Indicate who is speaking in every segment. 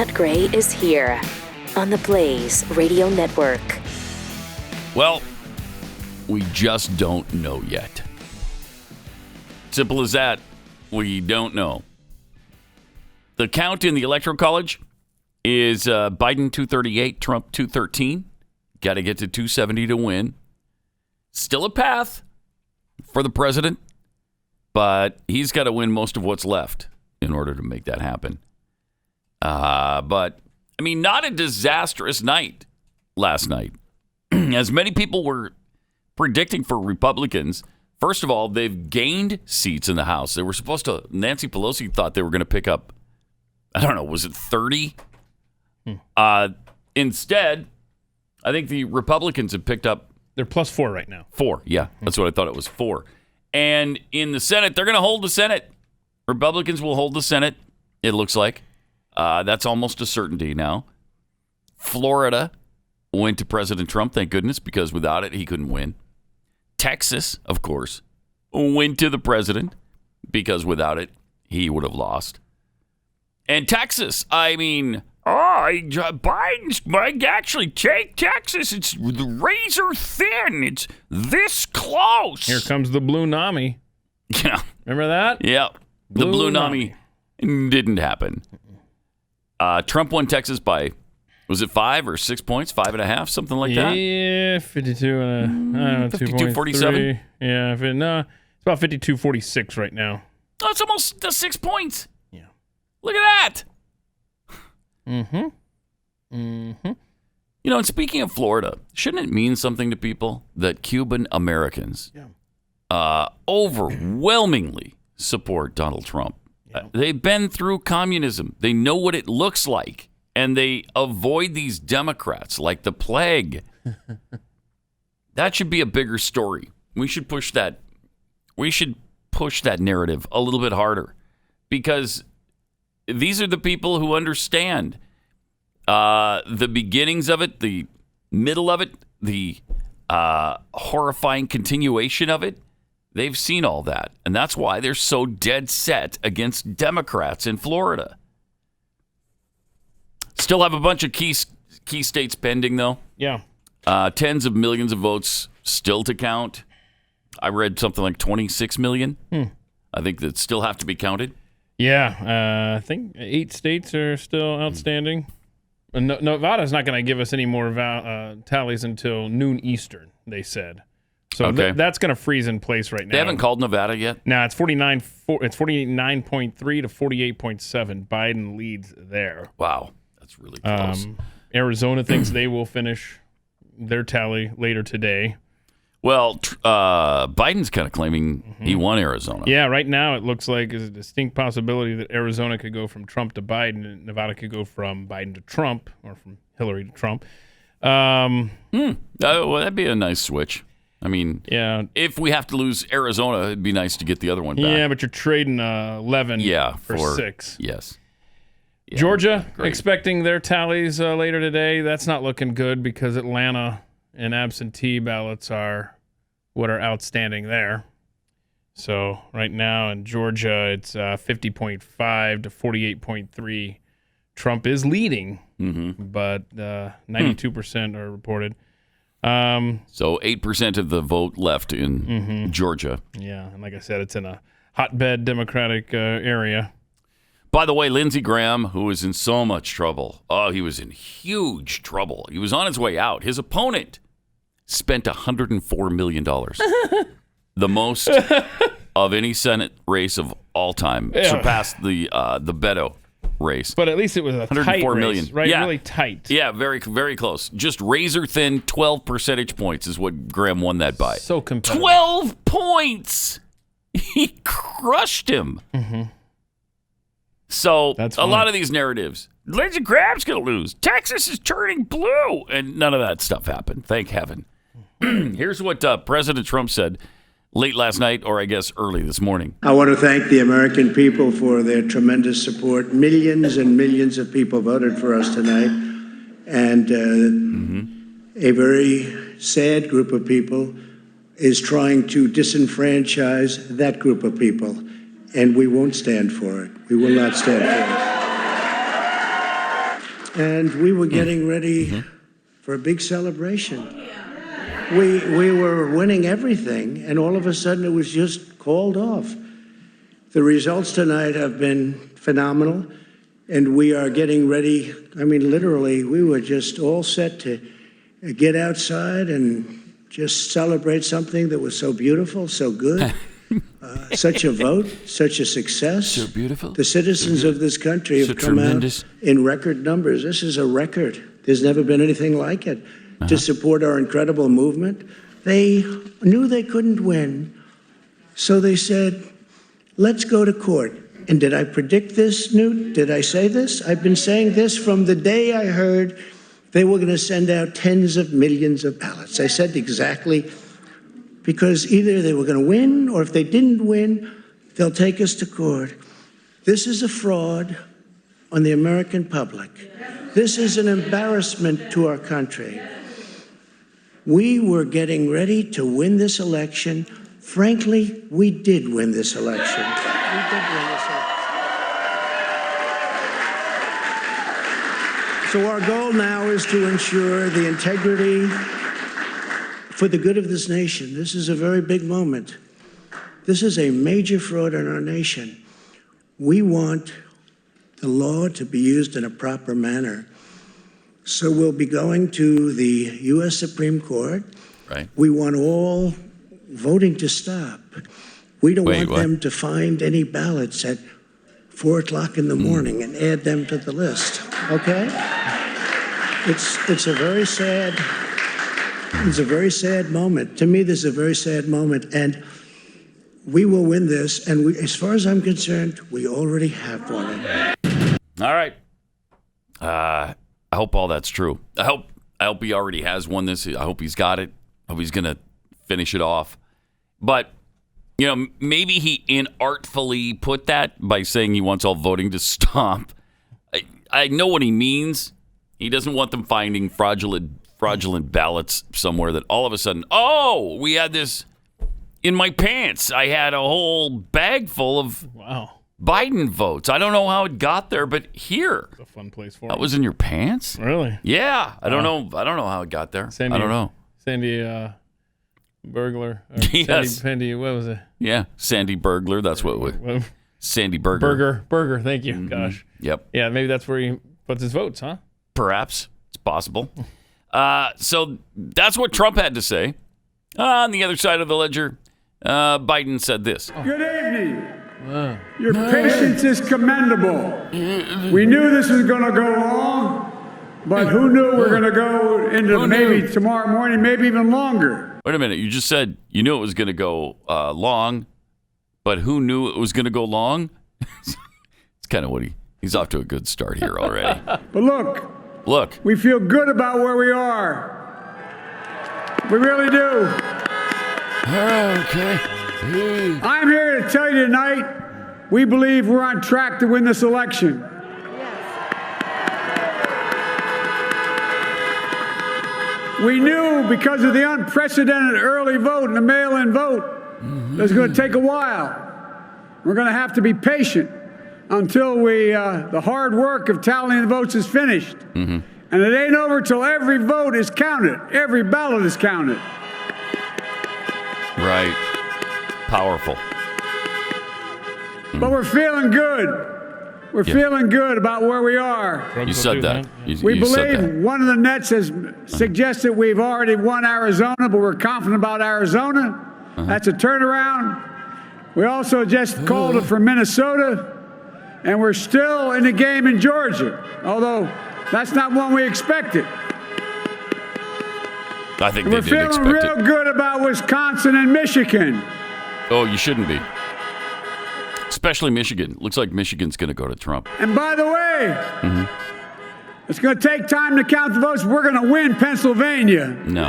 Speaker 1: Grant Gray is here on the Blaze Radio Network.
Speaker 2: Well, we just don't know yet. Simple as that. We don't know. The count in the Electoral College is Biden 238, Trump 213. Got to get to 270 to win. Still a path for the president, but he's got to win most of what's left in order to make that happen. But, I mean, not a disastrous night last night. As many people were predicting for Republicans, first of all, they've gained seats in the House. They were supposed to, Nancy Pelosi thought they were going to pick up, I don't know, was it 30? Instead, I think the Republicans have picked up.
Speaker 3: They're plus 4 right now.
Speaker 2: 4, yeah. That's what I thought it was, 4. And in the Senate, they're going to hold the Senate. Republicans will hold the Senate, it looks like. That's almost a certainty now. Florida went to President Trump, thank goodness, because without it, he couldn't win. Texas, of course, went to the president because without it, he would have lost. And Texas, I mean, Biden might actually take Texas. It's razor thin. It's this close.
Speaker 3: Here comes the Blue Nami.
Speaker 2: Yeah.
Speaker 3: Remember that?
Speaker 2: Yeah. The Blue Nami didn't happen. Trump won Texas by, was it 5 or 6 points? 5.5, something like that?
Speaker 3: Yeah, 52 and I don't know,
Speaker 2: 52-47?
Speaker 3: Yeah, it's about 52-46 right now.
Speaker 2: Oh, it's almost 6 points.
Speaker 3: Yeah.
Speaker 2: Look at that.
Speaker 3: Mm-hmm.
Speaker 2: You know, and speaking of Florida, shouldn't it mean something to people that Cuban Americans overwhelmingly support Donald Trump? Yeah. They've been through communism. They know what it looks like, and they avoid these Democrats like the plague. That should be a bigger story. We should push that. We should push that narrative a little bit harder, because these are the people who understand the beginnings of it, the middle of it, the horrifying continuation of it. They've seen all that, and that's why they're so dead set against Democrats in Florida. Still have a bunch of key states pending, though.
Speaker 3: Yeah.
Speaker 2: Tens of millions of votes still to count. I read something like 26 million. I think that still have to be counted.
Speaker 3: Yeah, I think 8 states are still outstanding. Nevada's not going to give us any more tallies until noon Eastern, they said. So
Speaker 2: okay.
Speaker 3: That's going to freeze in place right now.
Speaker 2: They haven't called Nevada yet?
Speaker 3: No, it's 49.3 to 48.7. Biden leads there.
Speaker 2: Wow, that's really close.
Speaker 3: Arizona thinks they will finish their tally later today.
Speaker 2: Well, Biden's kind of claiming he won Arizona.
Speaker 3: Yeah, right now it looks like there's a distinct possibility that Arizona could go from Trump to Biden, and Nevada could go from Biden to Trump, or from Hillary to Trump.
Speaker 2: Well, that'd be a nice switch. I mean,
Speaker 3: yeah.
Speaker 2: If we have to lose Arizona, it'd be nice to get the other one back.
Speaker 3: Yeah, but you're trading 11 for 6.
Speaker 2: Yes. Yeah,
Speaker 3: Georgia,
Speaker 2: great.
Speaker 3: expecting their tallies later today. That's not looking good because Atlanta and absentee ballots are what are outstanding there. So right now in Georgia, it's 50.5 to 48.3. Trump is leading, but 92% are reported.
Speaker 2: So 8% of the vote left in Georgia.
Speaker 3: Yeah, and like I said, it's in a hotbed Democratic area.
Speaker 2: By the way, Lindsey Graham, who was in so much trouble. Oh, he was in huge trouble. He was on his way out. His opponent spent $104 million. The most of any Senate race of all time.
Speaker 3: Yeah.
Speaker 2: Surpassed the Beto race.
Speaker 3: But at least it was a tight race, right?
Speaker 2: Yeah.
Speaker 3: Really tight.
Speaker 2: Yeah, very, very close. Just razor thin 12 percentage points is what Graham won that by.
Speaker 3: So competitive.
Speaker 2: 12 points! He crushed him. So a lot of these narratives, Lindsey Graham's going to lose. Texas is turning blue. And none of that stuff happened. Thank heaven. Here's what President Trump said late last night, or I guess early this morning.
Speaker 4: I want to thank the American people for their tremendous support. Millions and millions of people voted for us tonight. And a very sad group of people is trying to disenfranchise that group of people. And we won't stand for it. We will not stand for and we were getting ready for a big celebration. We were winning everything, and all of a sudden it was just called off. The results tonight have been phenomenal, and we are getting ready. I mean, literally, we were just all set to get outside and just celebrate something that was so beautiful, so good. Such a vote, such a success.
Speaker 2: So beautiful.
Speaker 4: The citizens of this country have come out in record numbers. This is a record. There's never been anything like it to support our incredible movement. They knew they couldn't win, so they said, let's go to court. And did I predict this, Newt? Did I say this? I've been saying this from the day I heard they were going to send out tens of millions of ballots. I said exactly, because either they were going to win, or if they didn't win, they'll take us to court. This is a fraud on the American public. This is an embarrassment to our country. We were getting ready to win this election. Frankly, we did win this election. We did win this election. So our goal now is to ensure the integrity for the good of this nation. This is a very big moment. This is a major fraud in our nation. We want the law to be used in a proper manner. So we'll be going to the U.S. Supreme Court.
Speaker 2: Right.
Speaker 4: We want all voting to stop. We don't want them to find any ballots at 4 o'clock in the morning and add them to the list. Okay? It's a very sad moment. To me, this is a very sad moment, and we will win this. And as far as I'm concerned, we already have won it.
Speaker 2: All right. I hope all that's true. I hope he already has won this. I hope he's got it. I hope he's going to finish it off. But, you know, maybe he inartfully put that by saying he wants all voting to stop. I know what he means. He doesn't want them finding fraudulent ballots somewhere that all of a sudden, oh, we had this in my pants. I had a whole bag full of Biden votes. I don't know how it got there, but here.
Speaker 3: It's a fun place for it.
Speaker 2: That was in your pants?
Speaker 3: Really?
Speaker 2: Yeah. I don't know. I don't know how it got there. I don't know.
Speaker 3: Sandy Burglar.
Speaker 2: Yes.
Speaker 3: Sandy, what was it?
Speaker 2: Yeah. Sandy Burglar. That's what Sandy Burger.
Speaker 3: Burger. Thank you. Gosh.
Speaker 2: Yep.
Speaker 3: Yeah, maybe that's where he puts his votes, huh?
Speaker 2: Perhaps. It's possible. So that's what Trump had to say. On the other side of the ledger, Biden said this.
Speaker 5: Good evening. Your patience is commendable. We knew this was going to go long, but who knew we're going to go into maybe tomorrow morning, maybe even longer.
Speaker 2: Wait a minute. You just said you knew it was going to go long, but who knew it was going to go long? It's kind of what he's off to a good start here already.
Speaker 5: But look, we feel good about where we are. We really do.
Speaker 2: Okay.
Speaker 5: I'm here to tell you tonight, we believe we're on track to win this election. We knew because of the unprecedented early vote and the mail-in vote, it was going to take a while. We're going to have to be patient until the hard work of tallying the votes is finished. And it ain't over till every vote is counted. Every ballot is counted.
Speaker 2: Right. Powerful.
Speaker 5: But we're feeling good. We're feeling good about where we are.
Speaker 2: You said that.
Speaker 5: We believe one of the nets has suggested we've already won Arizona, but we're confident about Arizona. That's a turnaround. We also just called it for Minnesota, and we're still in the game in Georgia, although that's not one we expected.
Speaker 2: I think
Speaker 5: we're feeling real good about Wisconsin and Michigan.
Speaker 2: Oh, you shouldn't be. Especially Michigan. Looks like Michigan's going to go to Trump.
Speaker 5: And by the way, it's going to take time to count the votes. We're going to win Pennsylvania.
Speaker 2: No.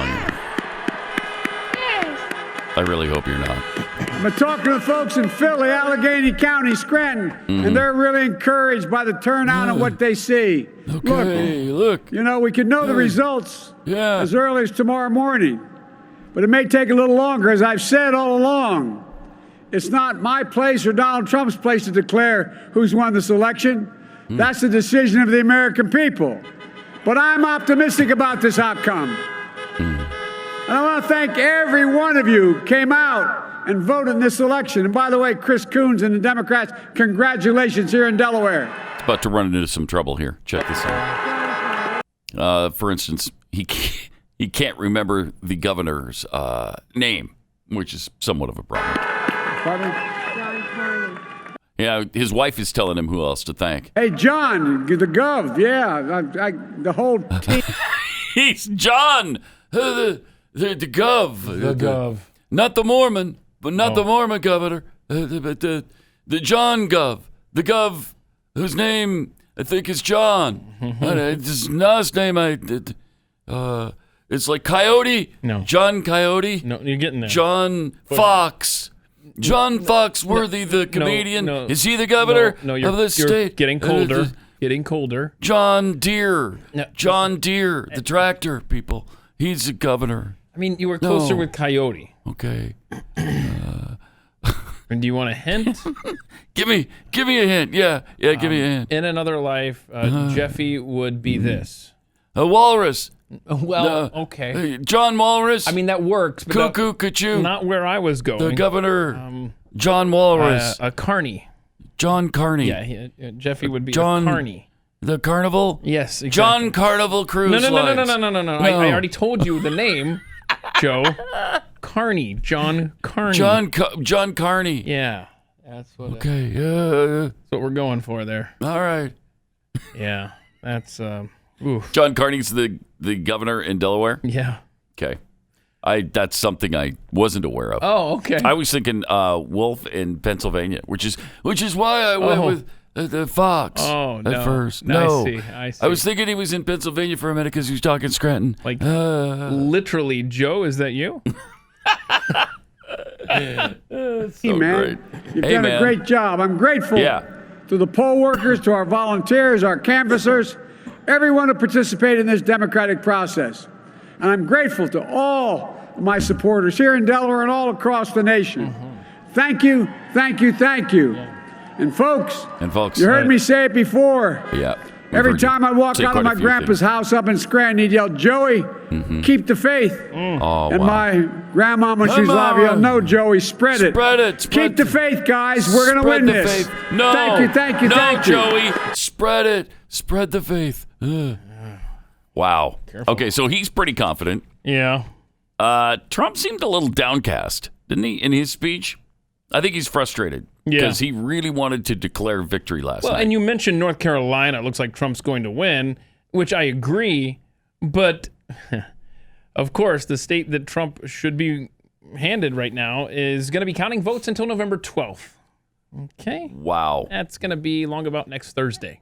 Speaker 2: I really hope you're not.
Speaker 5: I've been talking to folks in Philly, Allegheny County, Scranton, and they're really encouraged by the turnout and what they see.
Speaker 2: Look.
Speaker 5: You know, we could know the results as early as tomorrow morning, but it may take a little longer. As I've said all along, it's not my place or Donald Trump's place to declare who's won this election. That's the decision of the American people. but I'm optimistic about this outcome. And I want to thank every one of you who came out and voted in this election. And by the way, Chris Coons and the Democrats, congratulations here in Delaware.
Speaker 2: It's about to run into some trouble here. Check this out. For instance, he can't remember the governor's name, which is somewhat of a problem.
Speaker 5: Pardon?
Speaker 6: John Carney.
Speaker 2: Yeah, his wife is telling him who else to thank.
Speaker 5: Hey, John, the Gov. Yeah, the whole team.
Speaker 2: He's John, the Gov.
Speaker 3: The Gov.
Speaker 2: Not the Mormon, but not the Mormon governor. But the John Gov. The Gov whose name I think is John. His last name, it's like Coyote.
Speaker 3: No.
Speaker 2: John Coyote.
Speaker 3: No, you're getting there.
Speaker 2: John Fox. John Foxworthy, the comedian.
Speaker 3: No.
Speaker 2: Is he the governor
Speaker 3: you're,
Speaker 2: of this
Speaker 3: you're
Speaker 2: state?
Speaker 3: Getting colder. Getting colder.
Speaker 2: John Deere.
Speaker 3: No.
Speaker 2: John Deere, the tractor people. He's the governor.
Speaker 3: I mean, you were closer with Coyote.
Speaker 2: Okay.
Speaker 3: And do you want a hint?
Speaker 2: Give me a hint. Yeah, give me a hint.
Speaker 3: In another life, Jeffy would be this.
Speaker 2: A walrus.
Speaker 3: Well, okay.
Speaker 2: John Walrus.
Speaker 3: I mean, that works. But
Speaker 2: Cuckoo, cuckoo.
Speaker 3: not where I was going.
Speaker 2: The governor. John Walrus.
Speaker 3: A Carney.
Speaker 2: John Carney.
Speaker 3: Yeah, Jeffy would be
Speaker 2: John
Speaker 3: a Carney.
Speaker 2: The Carnival.
Speaker 3: Yes, exactly.
Speaker 2: John Carnival Cruise
Speaker 3: No.
Speaker 2: Lines.
Speaker 3: I already told you the name, Joe. Carney. John Carney.
Speaker 2: John Carney.
Speaker 3: Yeah, that's what.
Speaker 2: Okay.
Speaker 3: That's what we're going for there.
Speaker 2: All right.
Speaker 3: Yeah, that's. Oof.
Speaker 2: John Carney's the governor in Delaware.
Speaker 3: Yeah.
Speaker 2: Okay. That's something I wasn't aware of.
Speaker 3: Oh, okay.
Speaker 2: I was thinking Wolf in Pennsylvania, which is why I went with the Fox at first. No,
Speaker 3: I see.
Speaker 2: I was thinking he was in Pennsylvania for a minute because he was talking Scranton.
Speaker 3: Like literally, Joe. Is that you?
Speaker 5: Hey,
Speaker 2: So
Speaker 5: man,
Speaker 2: great.
Speaker 5: you've
Speaker 2: Hey,
Speaker 5: done
Speaker 2: man.
Speaker 5: a great job. I'm grateful to the poll workers, to our volunteers, our canvassers, everyone who participated in this democratic process. And I'm grateful to all of my supporters here in Delaware and all across the nation. Thank you, thank you, thank you. And folks, you heard me say it before.
Speaker 2: Yeah.
Speaker 5: Every time I walk out of my grandpa's house up in Scranton, he'd yell, Joey, keep the faith.
Speaker 2: Oh,
Speaker 5: And
Speaker 2: wow.
Speaker 5: my grandma, when she was alive, yelled, no, Joey, spread it.
Speaker 2: Spread it.
Speaker 5: Keep the faith, guys. We're going to win this.
Speaker 2: Faith. No.
Speaker 5: Thank you.
Speaker 2: No, Joey. Spread it. Spread the faith. Wow.
Speaker 3: Careful.
Speaker 2: Okay, so he's pretty confident.
Speaker 3: Yeah.
Speaker 2: Trump seemed a little downcast, didn't he, in his speech? I think he's frustrated because he really wanted to declare victory last night.
Speaker 3: Well, and you mentioned North Carolina. It looks like Trump's going to win, which I agree. But, of course, the state that Trump should be handed right now is going to be counting votes until November 12th. Okay?
Speaker 2: Wow.
Speaker 3: That's going to be long about next Thursday.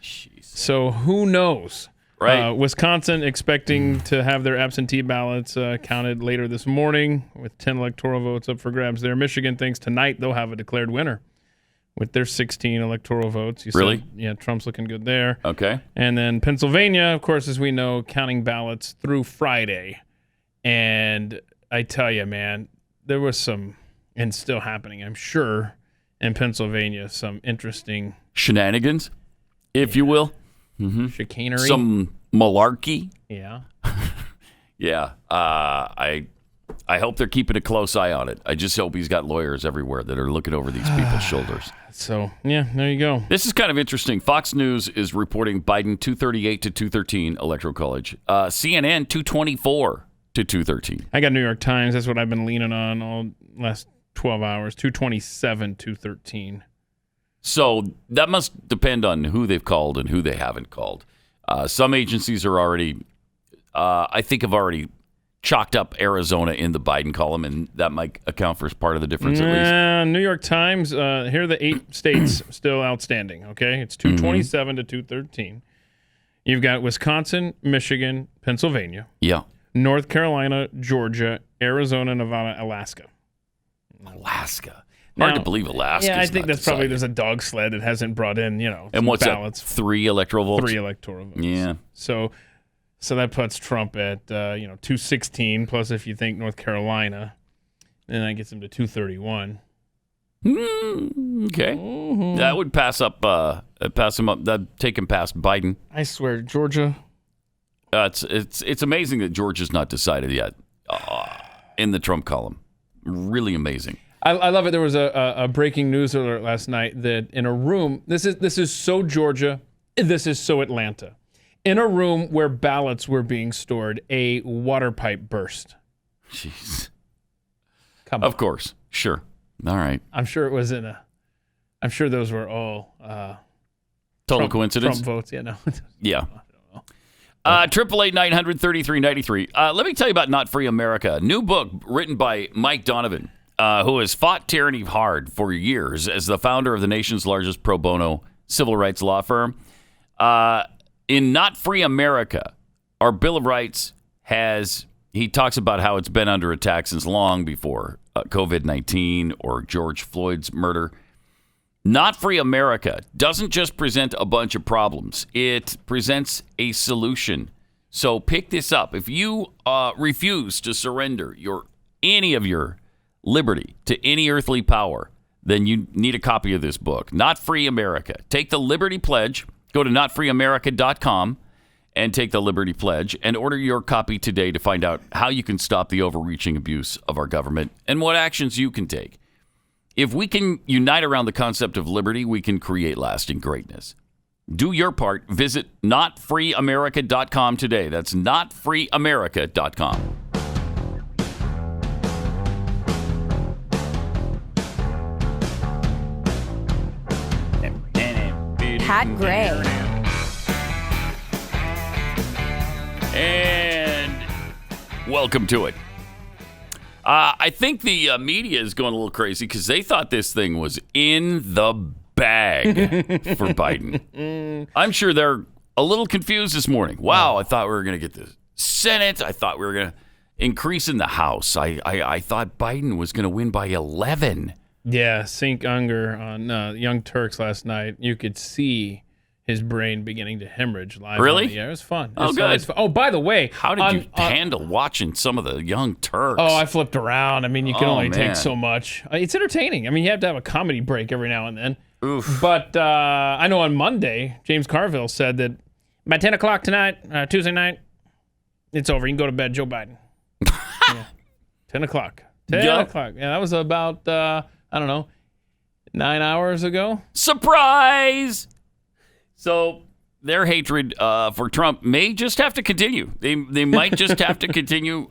Speaker 2: Jeez.
Speaker 3: So who knows?
Speaker 2: Right.
Speaker 3: Wisconsin expecting to have their absentee ballots counted later this morning with 10 electoral votes up for grabs there. Michigan thinks tonight they'll have a declared winner with their 16 electoral votes.
Speaker 2: Really?
Speaker 3: Yeah, Trump's looking good there.
Speaker 2: Okay.
Speaker 3: And then Pennsylvania, of course, as we know, counting ballots through Friday. And I tell you, man, there was some, and still happening, I'm sure, in Pennsylvania, some interesting
Speaker 2: Shenanigans, if you will.
Speaker 3: chicanery.
Speaker 2: Some malarkey.
Speaker 3: Yeah.
Speaker 2: Yeah. I hope they're keeping a close eye on it. I just hope he's got lawyers everywhere that are looking over these people's shoulders.
Speaker 3: So, yeah, there you go.
Speaker 2: This is kind of interesting. Fox News is reporting Biden 238 to 213 Electoral College. CNN 224 to 213.
Speaker 3: I got New York Times. That's what I've been leaning on all last 12 hours. 227, 213.
Speaker 2: So that must depend on who they've called and who they haven't called. Some agencies are already, I think, have already chalked up Arizona in the Biden column, and that might account for part of the difference at least.
Speaker 3: New York Times, here are the 8 states still outstanding, okay? It's 227 to 213. You've got Wisconsin, Michigan, Pennsylvania,
Speaker 2: Yeah.
Speaker 3: North Carolina, Georgia, Arizona, Nevada, Alaska.
Speaker 2: Alaska. Hard
Speaker 3: Now,
Speaker 2: to believe Alaska.
Speaker 3: Yeah, I think that's probably there's a dog sled that hasn't brought in,
Speaker 2: And
Speaker 3: some
Speaker 2: what's
Speaker 3: ballots.
Speaker 2: that? 3 electoral votes?
Speaker 3: 3 electoral votes.
Speaker 2: Yeah.
Speaker 3: So that puts Trump at 216. Plus, if you think North Carolina, then that gets him to 231.
Speaker 2: Okay. That would pass him up. That'd take him past Biden.
Speaker 3: I swear, Georgia,
Speaker 2: It's amazing that Georgia's not decided yet in the Trump column. Really amazing.
Speaker 3: I love it. There was a breaking news alert last night that in a room, this is so Georgia, this is so Atlanta. In a room where ballots were being stored, a water pipe burst.
Speaker 2: Jeez.
Speaker 3: Come on.
Speaker 2: Of course. Sure. All right.
Speaker 3: I'm sure it was I'm sure those were all
Speaker 2: Total coincidence?
Speaker 3: Trump votes. Yeah, no.
Speaker 2: Yeah. 888-900-3393. Let me tell you about Not Free America, a new book written by Mike Donovan, who has fought tyranny hard for years as the founder of the nation's largest pro bono civil rights law firm. In Not Free America, our Bill of Rights he talks about how it's been under attack since long before COVID-19 or George Floyd's murder. Not Free America doesn't just present a bunch of problems. It presents a solution. So pick this up. If you refuse to surrender any of your liberty to any earthly power, then you need a copy of this book, Not Free America. Take the Liberty Pledge. Go to notfreeamerica.com and take the Liberty Pledge and order your copy today to find out how you can stop the overreaching abuse of our government and what actions you can take. If we can unite around the concept of liberty, we can create lasting greatness. Do your part. Visit notfreeamerica.com today. That's notfreeamerica.com.
Speaker 6: Pat Gray.
Speaker 2: And welcome to it. I think the media is going a little crazy because they thought this thing was in the bag for Biden. I'm sure they're a little confused this morning. Wow, I thought we were going to get the Senate. I thought we were going to increase in the House. I thought Biden was going to win by 11.
Speaker 3: Yeah, Sink Unger on Young Turks last night. You could see his brain beginning to hemorrhage live.
Speaker 2: Really?
Speaker 3: Yeah, it was fun.
Speaker 2: Oh, good.
Speaker 3: Oh, by the way.
Speaker 2: How did you handle watching some of the Young Turks?
Speaker 3: Oh, I flipped around. I mean, you can only take so much. It's entertaining. I mean, you have to have a comedy break every now and then.
Speaker 2: Oof.
Speaker 3: But I know on Monday, James Carville said that by 10 o'clock tonight, Tuesday night, it's over. You can go to bed, Joe Biden. Yeah. 10 o'clock. 10 o'clock. Yeah, that was about, 9 hours ago.
Speaker 2: Surprise! So their hatred for Trump may just have to continue. They might just have to continue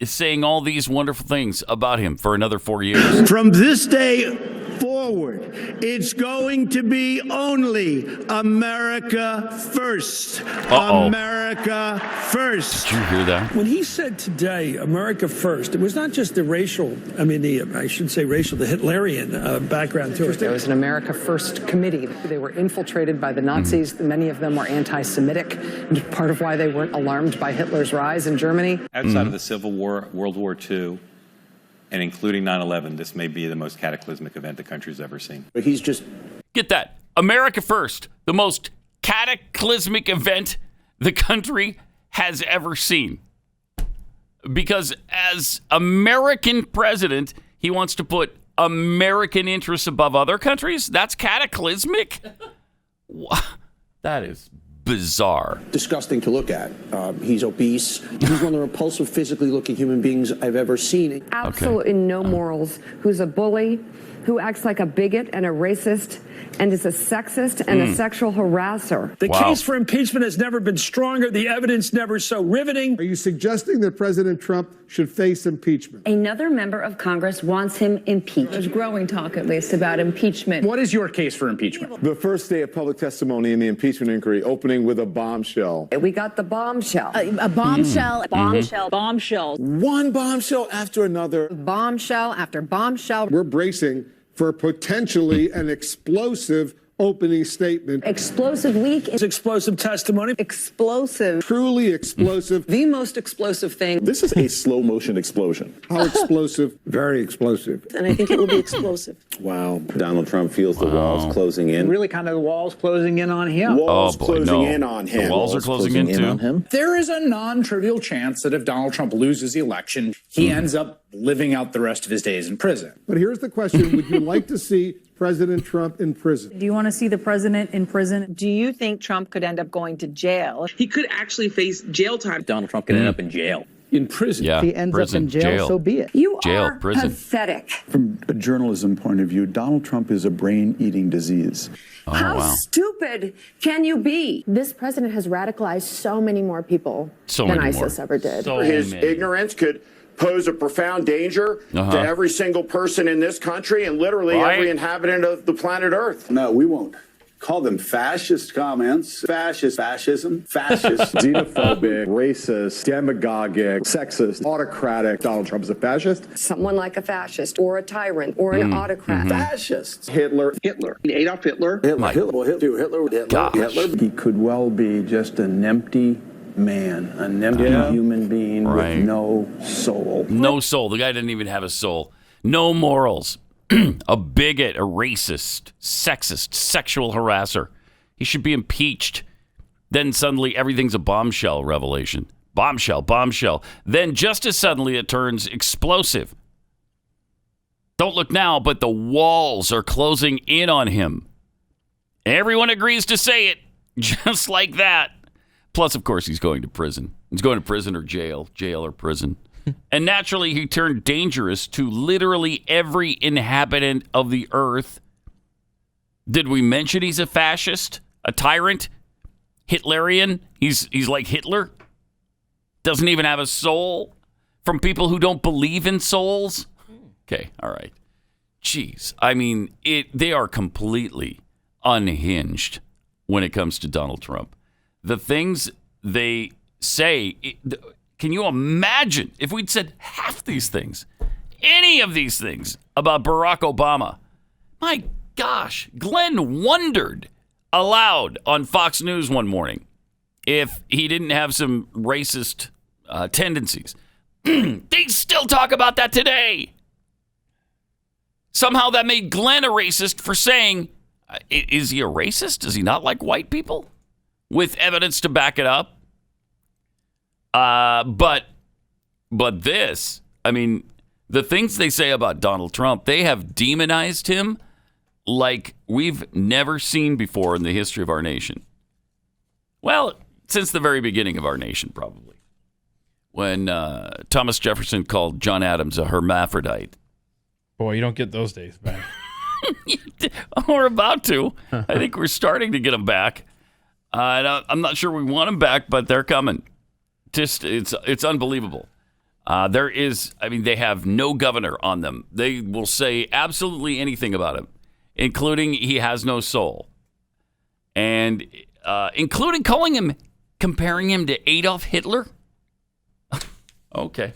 Speaker 2: saying all these wonderful things about him for another 4 years.
Speaker 4: From this day forward, it's going to be only America first.
Speaker 2: Uh-oh.
Speaker 4: America first.
Speaker 2: Did you hear that?
Speaker 7: When he said today, America first, it was not just the Hitlerian background to it.
Speaker 8: There was an America First committee. They were infiltrated by the Nazis. Many of them were anti-Semitic, and part of why they weren't alarmed by Hitler's rise in Germany.
Speaker 9: Outside of the Civil War, World War II, and including 9/11, this may be the most cataclysmic event the country's ever seen.
Speaker 4: But he's just...
Speaker 2: Get that. America first. The most cataclysmic event the country has ever seen. Because as American president, he wants to put American interests above other countries? That's cataclysmic? That is bizarre.
Speaker 10: Disgusting to look at. He's obese. He's one of the repulsive, physically looking human beings I've ever seen.
Speaker 6: Absolutely no morals. Who's a bully, who acts like a bigot and a racist, and is a sexist and a sexual harasser.
Speaker 7: The case for impeachment has never been stronger. The evidence never so riveting.
Speaker 5: Are you suggesting that President Trump should face impeachment?
Speaker 6: Another member of Congress wants him impeached.
Speaker 11: There's growing talk, at least, about impeachment.
Speaker 12: What is your case for impeachment?
Speaker 13: The first day of public testimony in the impeachment inquiry, opening with a bombshell.
Speaker 6: We got the bombshell.
Speaker 11: A bombshell.
Speaker 6: Bombshell. Bombshell.
Speaker 13: One bombshell after another.
Speaker 6: Bombshell after bombshell.
Speaker 5: We're bracing for potentially an explosive opening statement.
Speaker 6: Explosive week.
Speaker 7: It's explosive testimony.
Speaker 6: Explosive.
Speaker 5: Truly explosive.
Speaker 8: The most explosive thing.
Speaker 13: This is a slow motion explosion.
Speaker 5: How explosive? Very explosive.
Speaker 6: And I think it will be explosive.
Speaker 13: Wow. Donald Trump feels the walls closing in.
Speaker 12: Really kind of the walls closing in on him.
Speaker 13: Walls closing in on him.
Speaker 2: The walls are closing in too.
Speaker 13: On him.
Speaker 12: There is a non-trivial chance that if Donald Trump loses the election, he ends up living out the rest of his days in prison.
Speaker 5: But here's the question. Would you like to see
Speaker 13: President Trump in prison.
Speaker 11: Do you want to see the president in prison?
Speaker 8: Do you think Trump could end up going to jail?
Speaker 14: He could actually face jail time.
Speaker 10: Donald Trump could end up in jail. In prison.
Speaker 2: Yeah,
Speaker 6: If he ends
Speaker 2: prison,
Speaker 6: up in jail, so be it. You
Speaker 2: Jail,
Speaker 6: are
Speaker 2: prison.
Speaker 6: pathetic.
Speaker 15: From a journalism point of view, Donald Trump is a brain-eating disease.
Speaker 2: Oh,
Speaker 6: How
Speaker 2: wow.
Speaker 6: stupid can you be?
Speaker 11: This president has radicalized so many more people
Speaker 2: So
Speaker 11: than
Speaker 2: many
Speaker 11: ISIS
Speaker 2: more.
Speaker 11: ever did.
Speaker 2: So
Speaker 16: His
Speaker 2: many.
Speaker 16: ignorance could pose a profound danger
Speaker 2: Uh-huh.
Speaker 16: to every single person in this country and literally
Speaker 2: Right.
Speaker 16: every inhabitant of the planet Earth.
Speaker 15: No, we won't call them fascist comments. Fascist, fascism, fascist.
Speaker 13: Xenophobic, racist, demagogic, sexist, autocratic. Donald Trump is a fascist.
Speaker 6: Someone like a fascist or a tyrant or an autocrat.
Speaker 15: Fascists.
Speaker 13: Hitler.
Speaker 16: Adolf Hitler.
Speaker 15: Hitler.
Speaker 2: Gosh.
Speaker 15: He could well be just an empty man, an empty human being
Speaker 2: Right.
Speaker 15: with no soul.
Speaker 2: No soul. The guy didn't even have a soul. No morals. A bigot, a racist, sexist, sexual harasser. He should be impeached. Then suddenly everything's a bombshell revelation. Bombshell, bombshell. Then just as suddenly it turns explosive. Don't look now, but the walls are closing in on him. Everyone agrees to say it, just like that. Plus, of course, he's going to prison. He's going to prison or jail or prison. And naturally, he turned dangerous to literally every inhabitant of the earth. Did we mention he's a fascist, a tyrant, Hitlerian? He's like Hitler. Doesn't even have a soul. From people who don't believe in souls. Okay, all right. Jeez, I mean, they are completely unhinged when it comes to Donald Trump. The things they say. Can you imagine if we'd said half these things, any of these things about Barack Obama? My gosh, Glenn wondered aloud on Fox News one morning if he didn't have some racist tendencies. They still talk about that today. Somehow that made Glenn a racist for saying, is he a racist? Does he not like white people? With evidence to back it up. But this, I mean, the things they say about Donald Trump, they have demonized him like we've never seen before in the history of our nation. Well, since the very beginning of our nation, probably. When Thomas Jefferson called John Adams a hermaphrodite.
Speaker 3: Boy, you don't get those days back.
Speaker 2: We're about to. I think we're starting to get them back. I'm not sure we want them back, but they're coming. Just it's unbelievable. They have no governor on them. They will say absolutely anything about him, including he has no soul, and including comparing him to Adolf Hitler. Okay,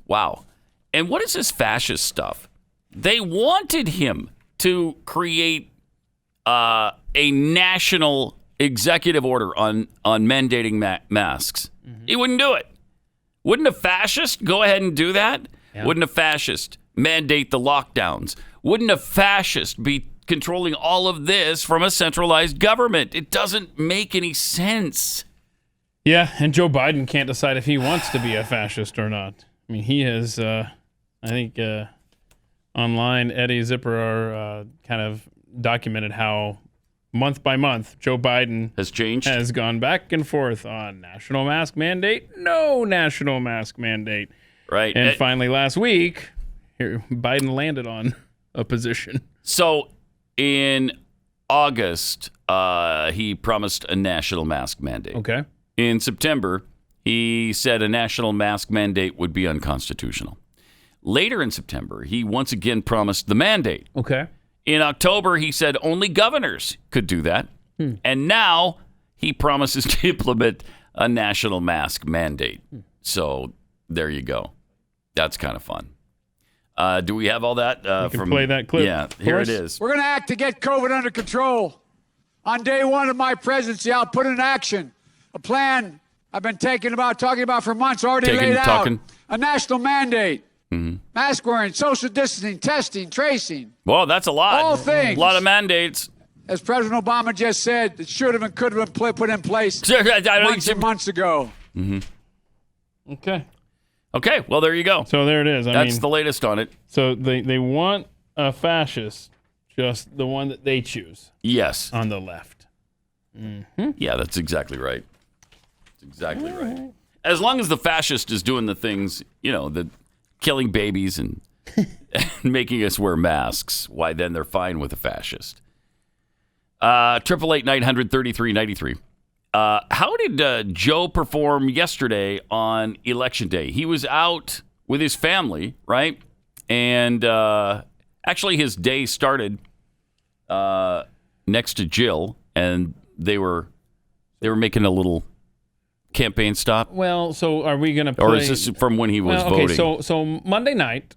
Speaker 2: wow. And what is this fascist stuff? They wanted him to create a national executive order on mandating masks. Mm-hmm. He wouldn't do it. Wouldn't a fascist go ahead and do that? Yeah. Wouldn't a fascist mandate the lockdowns? Wouldn't a fascist be controlling all of this from a centralized government? It doesn't make any sense.
Speaker 3: Yeah, and Joe Biden can't decide if he wants to be a fascist or not. I mean, he has, I think, online, Eddie Zipper kind of documented how month by month, Joe Biden has gone back and forth on national mask mandate, no national mask mandate.
Speaker 2: Right.
Speaker 3: And finally last week, Biden landed on a position.
Speaker 2: So in August, he promised a national mask mandate.
Speaker 3: Okay.
Speaker 2: In September, he said a national mask mandate would be unconstitutional. Later in September, he once again promised the mandate.
Speaker 3: Okay.
Speaker 2: In October, he said only governors could do that. And now he promises to implement a national mask mandate. So there you go. That's kind of fun. Do we have all that?
Speaker 3: You can play that clip.
Speaker 2: Yeah, here it is.
Speaker 5: We're going to act to get COVID under control. On day one of my presidency, I'll put in action a plan I've been talking about for months, already laid out. A national mandate. Mm-hmm. Mask wearing, social distancing, testing, tracing.
Speaker 2: Well, that's a lot.
Speaker 5: All things.
Speaker 2: A lot of mandates.
Speaker 5: As President Obama just said, it should have and could have been put in place months ago.
Speaker 2: Mm-hmm.
Speaker 3: Okay,
Speaker 2: well, there you go.
Speaker 3: So there it is.
Speaker 2: That's the latest on it.
Speaker 3: So they want a fascist just the one that they choose.
Speaker 2: Yes.
Speaker 3: On the left. Mm-hmm.
Speaker 2: Yeah, that's exactly right. That's exactly right. As long as the fascist is doing the things, the killing babies and making us wear masks, why then they're fine with a fascist. 888-900-3393. How did Joe perform yesterday on Election Day? He was out with his family, right? And actually, his day started next to Jill, and they were making a little campaign stop.
Speaker 3: Well, so are we going to play?
Speaker 2: Or is this from when he was voting?
Speaker 3: Okay, so Monday night,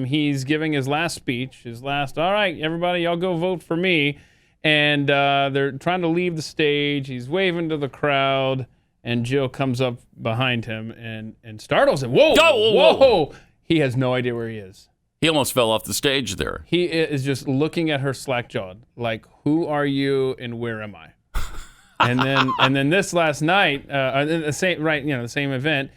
Speaker 3: he's giving his last speech. All right, everybody, y'all go vote for me. And they're trying to leave the stage. He's waving to the crowd, and Jill comes up behind him and startles him. Whoa, whoa. He has no idea where he is.
Speaker 2: He almost fell off the stage there.
Speaker 3: He is just looking at her slack-jawed, like, who are you and where am I? and then this last night, the same event.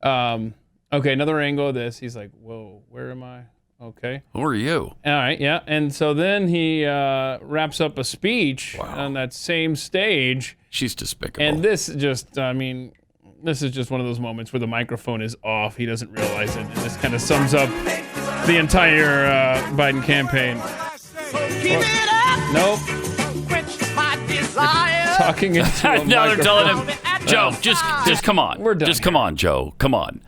Speaker 3: Okay, another angle of this. He's like, whoa, where am I? Okay.
Speaker 2: Who are you?
Speaker 3: All right, yeah. And so then he wraps up a speech on that same stage.
Speaker 2: She's despicable.
Speaker 3: And this is just one of those moments where the microphone is off. He doesn't realize it. And this kind of sums up the entire Biden campaign. Nope. Talking into a
Speaker 2: now they're telling him, Joe,
Speaker 3: Oh.
Speaker 2: just come on.
Speaker 3: We're done.
Speaker 2: Just come on, Joe. Come on.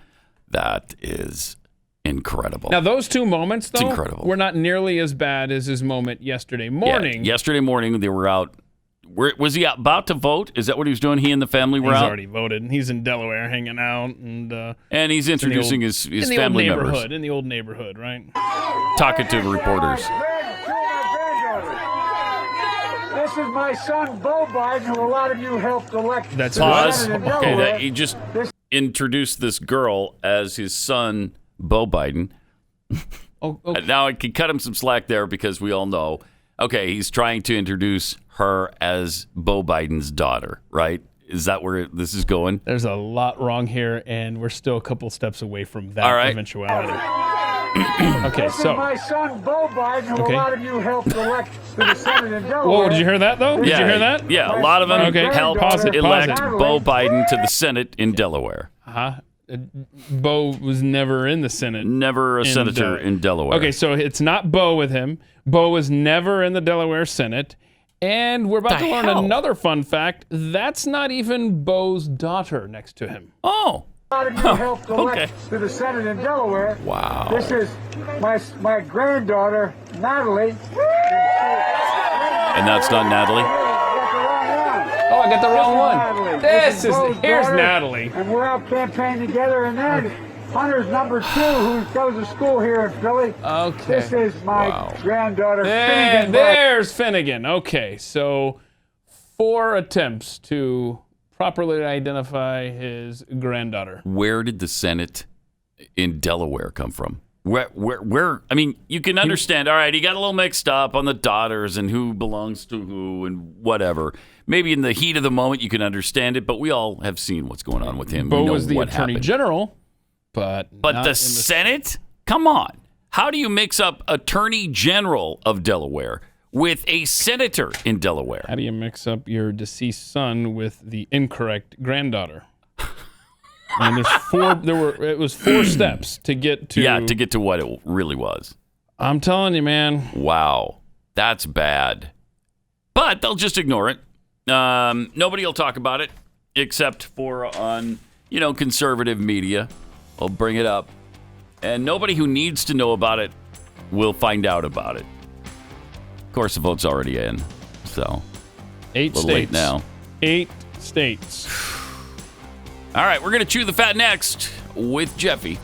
Speaker 2: That is incredible.
Speaker 3: Now, those two moments, though,
Speaker 2: incredible.
Speaker 3: were not nearly as bad as his moment yesterday morning.
Speaker 2: Yeah, yesterday morning, they were out. Was he about to vote? Is that what he was doing? He and the family were out?
Speaker 3: He's already voted. He's in Delaware hanging out.
Speaker 2: And he's introducing his family members.
Speaker 3: In the old neighborhood, right?
Speaker 2: Talking to reporters.
Speaker 5: This is my son, Beau Biden, who a lot of you helped elect.
Speaker 3: That's
Speaker 2: pause.
Speaker 3: what?
Speaker 2: Okay, he just introduced this girl as his son, Beau Biden.
Speaker 3: Oh, okay.
Speaker 2: Now I can cut him some slack there because we all know. Okay, he's trying to introduce her as Beau Biden's daughter, right? Is that where this is going?
Speaker 3: There's a lot wrong here, and we're still a couple steps away from that eventuality. Okay,
Speaker 5: this
Speaker 3: so.
Speaker 5: is my son, Beau Biden, who a lot of you helped elect to the Senate in Delaware.
Speaker 3: Whoa, did you hear that, though? Did you hear that?
Speaker 2: Yeah, a lot of them helped elect
Speaker 5: Natalie.
Speaker 2: Beau Biden to the Senate in Delaware.
Speaker 3: Uh-huh. Beau was never in the Senate.
Speaker 2: Never a senator in Delaware.
Speaker 3: Okay, so it's not Beau with him. Beau was never in the Delaware Senate. And we're about to learn another fun fact. That's not even Beau's daughter next to him.
Speaker 2: Oh.
Speaker 5: A lot of you helped elect to the Senate in Delaware.
Speaker 2: Wow.
Speaker 5: This is my granddaughter, Natalie.
Speaker 2: And that's not Natalie?
Speaker 3: Oh, I got the wrong one.
Speaker 5: Beau's
Speaker 3: Here's
Speaker 5: daughter,
Speaker 3: Natalie.
Speaker 5: And we're out campaigning together. And then Hunter's number 2, who goes to school here in Philly.
Speaker 3: Okay.
Speaker 5: This is my granddaughter, Finnegan.
Speaker 3: There's Finnegan. Okay, so 4 attempts to properly identify his granddaughter.
Speaker 2: Where did the Senate in Delaware come from? Where? I mean, you can understand. All right, he got a little mixed up on the daughters and who belongs to who and whatever. Maybe in the heat of the moment you can understand it, but we all have seen what's going on with him.
Speaker 3: Beau
Speaker 2: we know
Speaker 3: was the
Speaker 2: what
Speaker 3: Attorney
Speaker 2: happened.
Speaker 3: General, but
Speaker 2: the Senate? Come on. How do you mix up Attorney General of Delaware with a senator in Delaware?
Speaker 3: How do you mix up your deceased son with the incorrect granddaughter? And it was 4 steps to get to.
Speaker 2: Yeah, to get to what it really was.
Speaker 3: I'm telling you, man.
Speaker 2: Wow, that's bad. But they'll just ignore it. Nobody will talk about it except for on conservative media. I'll bring it up, and nobody who needs to know about it will find out about it. Of course, the vote's already in, so
Speaker 3: 8
Speaker 2: a little
Speaker 3: states
Speaker 2: late now.
Speaker 3: 8 states.
Speaker 2: All right, we're gonna chew the fat next with Jeffy.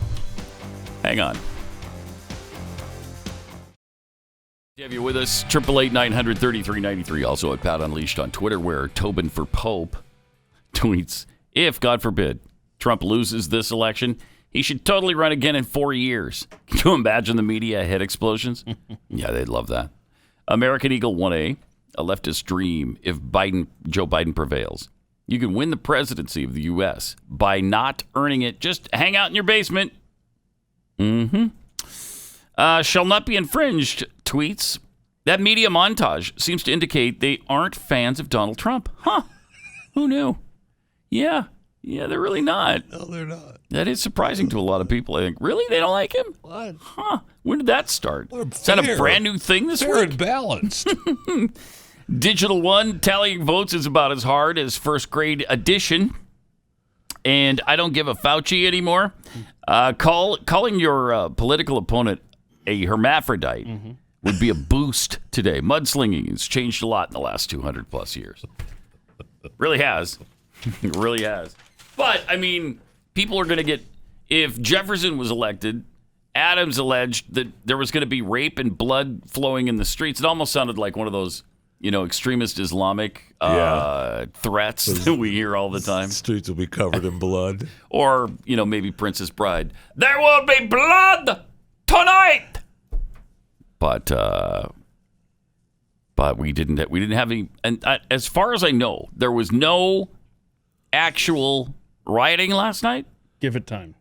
Speaker 2: Hang on. Have you with us? 888-900-3393. Also at Pat Unleashed on Twitter, where Tobin for Pope tweets, if, God forbid, Trump loses this election, he should totally run again in 4 years. Can you imagine the media head explosions? Yeah, they'd love that. American Eagle 1A, a leftist dream if Joe Biden prevails. You can win the presidency of the U.S. by not earning it. Just hang out in your basement. Shall not be infringed, tweets. that media montage seems to indicate they aren't fans of Donald Trump. Huh. Who knew? Yeah, they're really not.
Speaker 17: No, they're not.
Speaker 2: That is surprising to a lot of people. I think, really? They don't like him?
Speaker 17: What?
Speaker 2: Huh. When did that start? Is that a brand new thing this
Speaker 17: Fair
Speaker 2: week?
Speaker 17: and balanced.
Speaker 2: Digital One tallying votes is about as hard as first grade addition. And I don't give a Fauci anymore. Calling your political opponent a hermaphrodite would be a boost today. Mudslinging has changed a lot in the last 200 plus years. Really has. It really has. But, I mean, people are going to get... If Jefferson was elected, Adams alleged that there was going to be rape and blood flowing in the streets. It almost sounded like one of those, extremist Islamic threats that we hear all the time.
Speaker 17: Streets will be covered in blood.
Speaker 2: Or, maybe Princess Bride. There will be blood tonight! But we didn't have any... And as far as I know, there was no actual rioting last night.
Speaker 3: Give it time.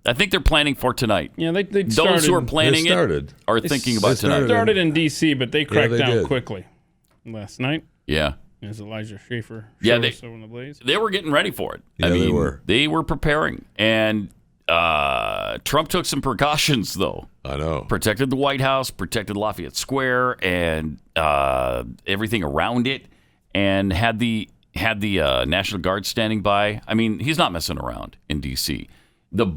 Speaker 2: I think they're planning for tonight.
Speaker 3: Yeah, they
Speaker 2: Those
Speaker 3: started,
Speaker 2: who are planning it are thinking about tonight.
Speaker 3: They started in D.C., but they cracked
Speaker 17: they
Speaker 3: down
Speaker 17: did.
Speaker 3: quickly last night.
Speaker 2: Yeah.
Speaker 3: As Elijah Schaffer
Speaker 2: Yeah,
Speaker 3: showed us on the Blaze.
Speaker 2: they were getting ready for it.
Speaker 17: Yeah, they were.
Speaker 2: They were preparing. And Trump took some precautions, though.
Speaker 17: I know.
Speaker 2: Protected the White House, protected Lafayette Square, and everything around it, and had the National Guard standing by. I mean, he's not messing around in D.C. The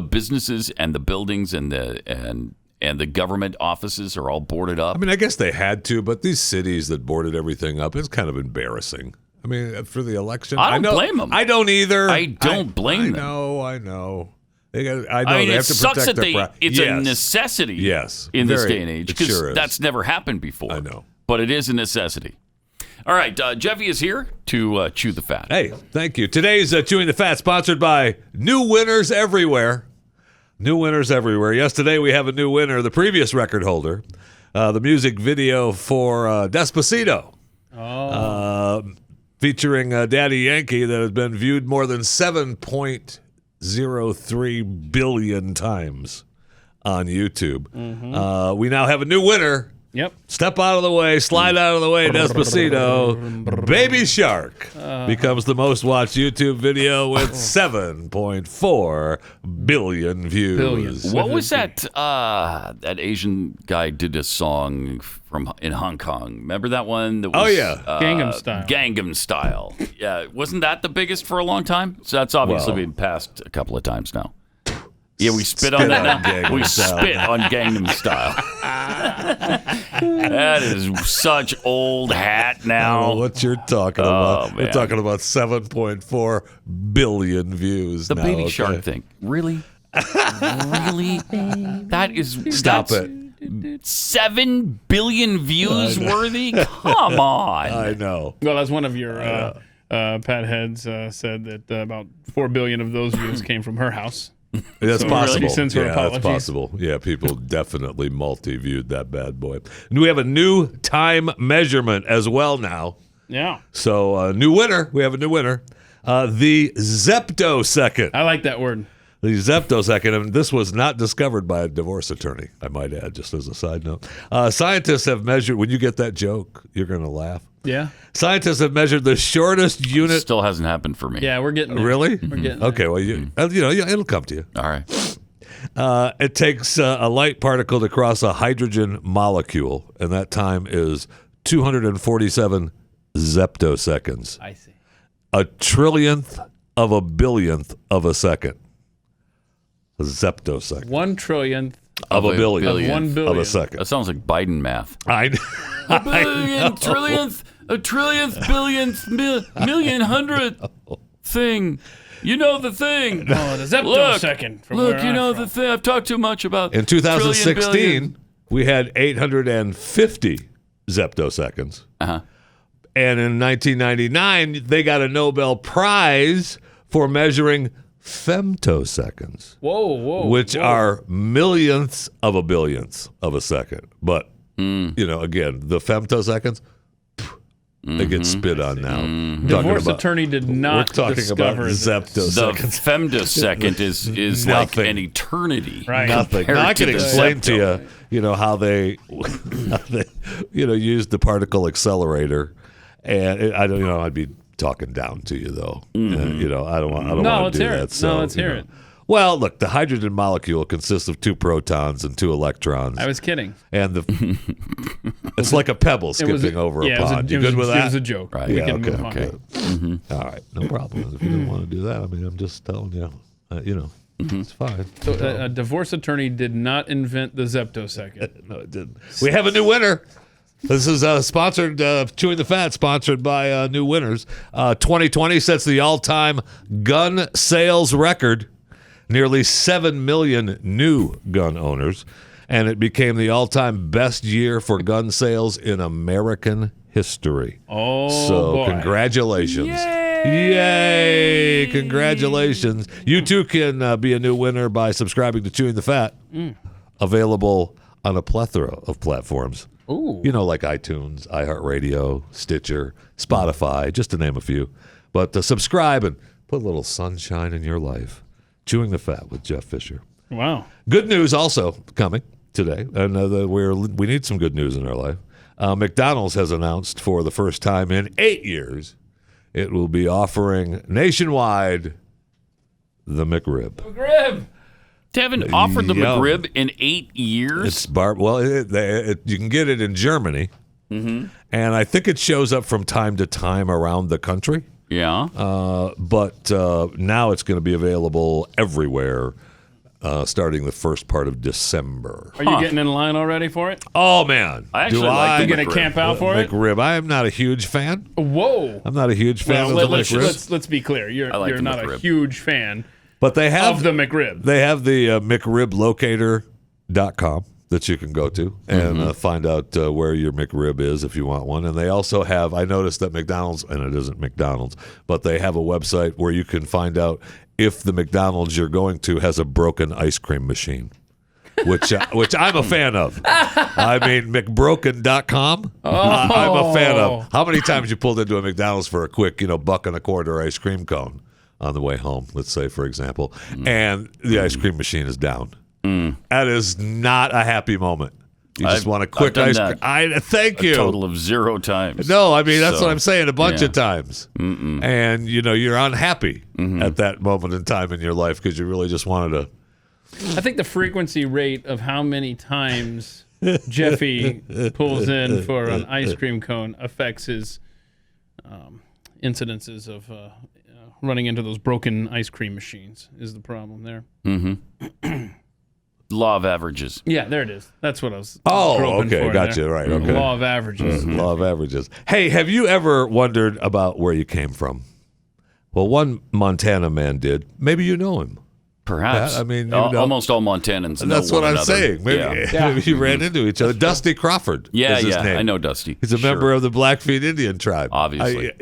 Speaker 2: businesses and the buildings and the government offices are all boarded up.
Speaker 17: I mean, I guess they had to, but these cities that boarded everything up, it's kind of embarrassing. I mean, for the election,
Speaker 2: I don't blame them.
Speaker 17: I don't either.
Speaker 2: I don't blame them.
Speaker 17: I know. They have
Speaker 2: it
Speaker 17: to
Speaker 2: sucks
Speaker 17: protect
Speaker 2: that it's
Speaker 17: yes.
Speaker 2: a necessity.
Speaker 17: Yes,
Speaker 2: in this day and age,
Speaker 17: it sure is.
Speaker 2: That's never happened before.
Speaker 17: I know,
Speaker 2: but it is a necessity. All right, Jeffy is here to chew the fat.
Speaker 17: Hey, thank you. Today's Chewing the Fat sponsored by New Winners Everywhere. New winners everywhere. Yesterday we have a new winner, the previous record holder, the music video for Despacito, featuring Daddy Yankee, that has been viewed more than 7.03 billion times on YouTube. We now have a new winner.
Speaker 3: Yep.
Speaker 17: Step out of the way, slide out of the way, Despacito. Baby Shark becomes the most watched YouTube video with 7.4 billion views.
Speaker 2: What was that? That Asian guy did a song in Hong Kong. Remember that one? That was,
Speaker 3: Gangnam Style.
Speaker 2: Gangnam Style. Yeah, wasn't that the biggest for a long time? So that's obviously been passed a couple of times now. Yeah, we spit on that now. We spit on Gangnam Style. That is such old hat now.
Speaker 17: Oh, what you're talking about.
Speaker 2: Man.
Speaker 17: We're talking about 7.4 billion views
Speaker 2: The
Speaker 17: now.
Speaker 2: Baby Shark thing. Really? Really?
Speaker 17: Stop it.
Speaker 2: 7 billion views worthy? Come on.
Speaker 17: I know.
Speaker 3: Well, as one of your Pat Heads said that about 4 billion of those views came from her house.
Speaker 17: That's possible.
Speaker 3: She sends her apologies.
Speaker 17: That's possible. Yeah, people definitely multi-viewed that bad boy. And we have a new time measurement as well now.
Speaker 3: Yeah.
Speaker 17: So, new winner. We have a new winner. The zeptosecond.
Speaker 3: I like that word.
Speaker 17: The zeptosecond. And this was not discovered by a divorce attorney, I might add, just as a side note. Scientists have measured, when you get that joke, you're going to laugh.
Speaker 3: Yeah.
Speaker 17: Scientists have measured the shortest unit.
Speaker 2: Still hasn't happened for me.
Speaker 3: Yeah, we're getting there.
Speaker 17: Really?
Speaker 3: We're getting
Speaker 17: okay, well, it'll come to you.
Speaker 2: All right.
Speaker 17: It takes a light particle to cross a hydrogen molecule, and that time is 247 zeptoseconds.
Speaker 3: I see.
Speaker 17: A trillionth of a billionth of a second. A zeptosecond.
Speaker 3: 1 trillionth
Speaker 17: of a billion.
Speaker 3: Of 1 billion.
Speaker 17: Of a second.
Speaker 2: That sounds like Biden math.
Speaker 17: I
Speaker 2: A billion, trillionth, a trillionth, billionth, million, hundredth thing. You know the thing.
Speaker 3: Oh, the zeptosecond.
Speaker 2: Look, you know the thing. I've talked too much about.
Speaker 17: In 2016, we had 850 zeptoseconds.
Speaker 2: Uh-huh.
Speaker 17: And in 1999, they got a Nobel Prize for measuring femtoseconds.
Speaker 3: Whoa.
Speaker 17: Which are millionths of a billionth of a second. But, again, the femtoseconds, They get spit on now.
Speaker 3: Divorce attorney did not
Speaker 17: We're talking about
Speaker 3: discover this.
Speaker 2: The femtosecond is like an eternity.
Speaker 3: Right.
Speaker 17: Nothing.
Speaker 2: compared
Speaker 17: Now, I
Speaker 2: to
Speaker 17: can
Speaker 2: the
Speaker 17: explain to
Speaker 2: septo.
Speaker 17: you, how they, used the particle accelerator, and I don't, I'd be talking down to you though. I don't want to do that. So,
Speaker 3: let's hear it.
Speaker 17: Well, look, the hydrogen molecule consists of 2 protons and 2 electrons.
Speaker 3: I was kidding.
Speaker 17: And it's like a pebble skipping over a pond. You good with that?
Speaker 3: It was a joke.
Speaker 2: Right.
Speaker 3: We
Speaker 17: Yeah,
Speaker 3: can
Speaker 17: okay,
Speaker 3: move on.
Speaker 17: okay. All right, no problem. If you don't want to do that, I'm just telling you, it's fine.
Speaker 3: So a divorce attorney did not invent the zeptosecond.
Speaker 17: No, it didn't. We have a new winner. This is sponsored, Chewing the Fat, sponsored by New Winners. 2020 sets the all-time gun sales record. Nearly 7 million new gun owners, and it became the all-time best year for gun sales in American history.
Speaker 3: Oh,
Speaker 17: so
Speaker 3: boy.
Speaker 17: Congratulations. Yay! Congratulations. You too can be a new winner by subscribing to Chewing the Fat. Available on a plethora of platforms.
Speaker 3: Ooh.
Speaker 17: Like iTunes, iHeartRadio, Stitcher, Spotify, just to name a few. But subscribe and put a little sunshine in your life. Chewing the Fat with Jeff Fisher.
Speaker 3: Wow.
Speaker 17: Good news also coming today, and we need some good news in our life. McDonald's has announced for the first time in 8 years it will be offering nationwide the McRib.
Speaker 2: McRib. They haven't offered the McRib in 8 years.
Speaker 17: It's you can get it in Germany, and I think it shows up from time to time around the country.
Speaker 2: Yeah.
Speaker 17: But now it's going to be available everywhere starting the first part of December.
Speaker 3: Are you getting in line already for it?
Speaker 17: Oh, man.
Speaker 2: I actually like the
Speaker 3: You going to
Speaker 2: McRib.
Speaker 3: camp out for it?
Speaker 17: McRib. I am not a huge fan.
Speaker 3: Whoa.
Speaker 17: I'm not a huge fan of the McRib.
Speaker 3: Let's be clear. You're
Speaker 2: the
Speaker 3: not
Speaker 2: McRib.
Speaker 3: a huge fan
Speaker 17: But they have
Speaker 3: of the McRib.
Speaker 17: They have the McRibLocator.com that you can go to and find out where your McRib is if you want one. And they also have, I noticed that McDonald's, and it isn't McDonald's, but they have a website where you can find out if the McDonald's you're going to has a broken ice cream machine, which I'm a fan of. I mean, McBroken.com, I'm a fan of. How many times you pulled into a McDonald's for a quick, $1.25 ice cream cone on the way home, let's say, for example, and the ice cream machine is down. That is not a happy moment. You just want a quick ice cream. Thank you.
Speaker 2: A total of 0 times.
Speaker 17: No, I mean, that's what I'm saying, a bunch of times. And, you're unhappy at that moment in time in your life because you really just wanted to.
Speaker 3: I think the frequency rate of how many times Jeffy pulls in for an ice cream cone affects his incidences of running into those broken ice cream machines is the problem there.
Speaker 2: Law of averages.
Speaker 3: Yeah, there it is. That's what I was
Speaker 17: Oh, okay.
Speaker 3: for
Speaker 17: Gotcha.
Speaker 3: there.
Speaker 17: Right. Okay.
Speaker 3: Law of averages.
Speaker 17: Law of averages. Hey, have you ever wondered about where you came from? Well, one Montana man did. Maybe you know him.
Speaker 2: Perhaps.
Speaker 17: I mean,
Speaker 2: almost all Montanans know
Speaker 17: that's what
Speaker 2: one
Speaker 17: I'm
Speaker 2: another.
Speaker 17: saying. Maybe you ran into each other. Dusty Crawford is his name.
Speaker 2: I know Dusty.
Speaker 17: He's a member of the Blackfeet Indian tribe.
Speaker 2: Obviously.
Speaker 17: I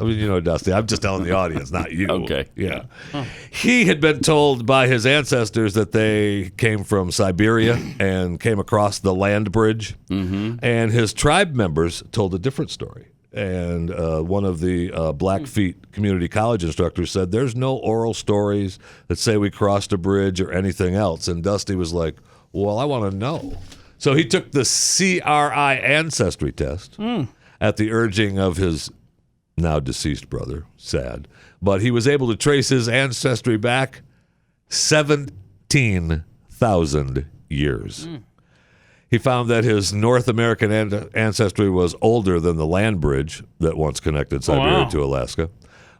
Speaker 17: mean, you know Dusty. I'm just telling the audience, not you.
Speaker 2: Okay.
Speaker 17: Yeah. He had been told by his ancestors that they came from Siberia and came across the land bridge. And his tribe members told a different story. And one of the Blackfeet Community College instructors said, there's no oral stories that say we crossed a bridge or anything else. And Dusty was like, well, I want to know. So he took the CRI ancestry test at the urging of his now deceased brother. Sad. But he was able to trace his ancestry back 17,000 years. He found that his North American ancestry was older than the land bridge that once connected Siberia to Alaska.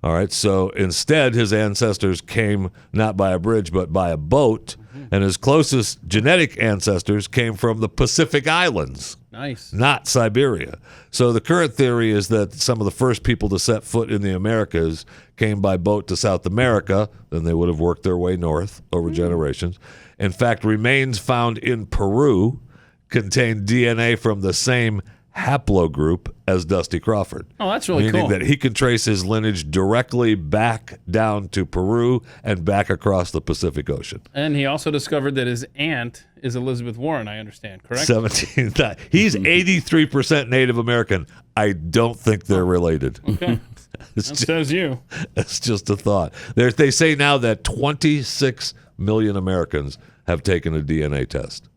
Speaker 17: All right, so instead, his ancestors came not by a bridge, but by a boat, and his closest genetic ancestors came from the Pacific Islands.
Speaker 3: Nice.
Speaker 17: Not Siberia. So the current theory is that some of the first people to set foot in the Americas came by boat to South America, then they would have worked their way north over generations. In fact, remains found in Peru contain DNA from the same haplogroup as Dusty Crawford.
Speaker 3: Oh, that's really
Speaker 17: meaning
Speaker 3: cool.
Speaker 17: that he can trace his lineage directly back down to Peru and back across the Pacific Ocean.
Speaker 3: And he also discovered that his aunt is Elizabeth Warren, I understand, correct?
Speaker 17: 17. He's 83% Native American. I don't think they're related.
Speaker 3: Okay. That says you.
Speaker 17: It's just a thought. They say now that 26 million Americans have taken a DNA test.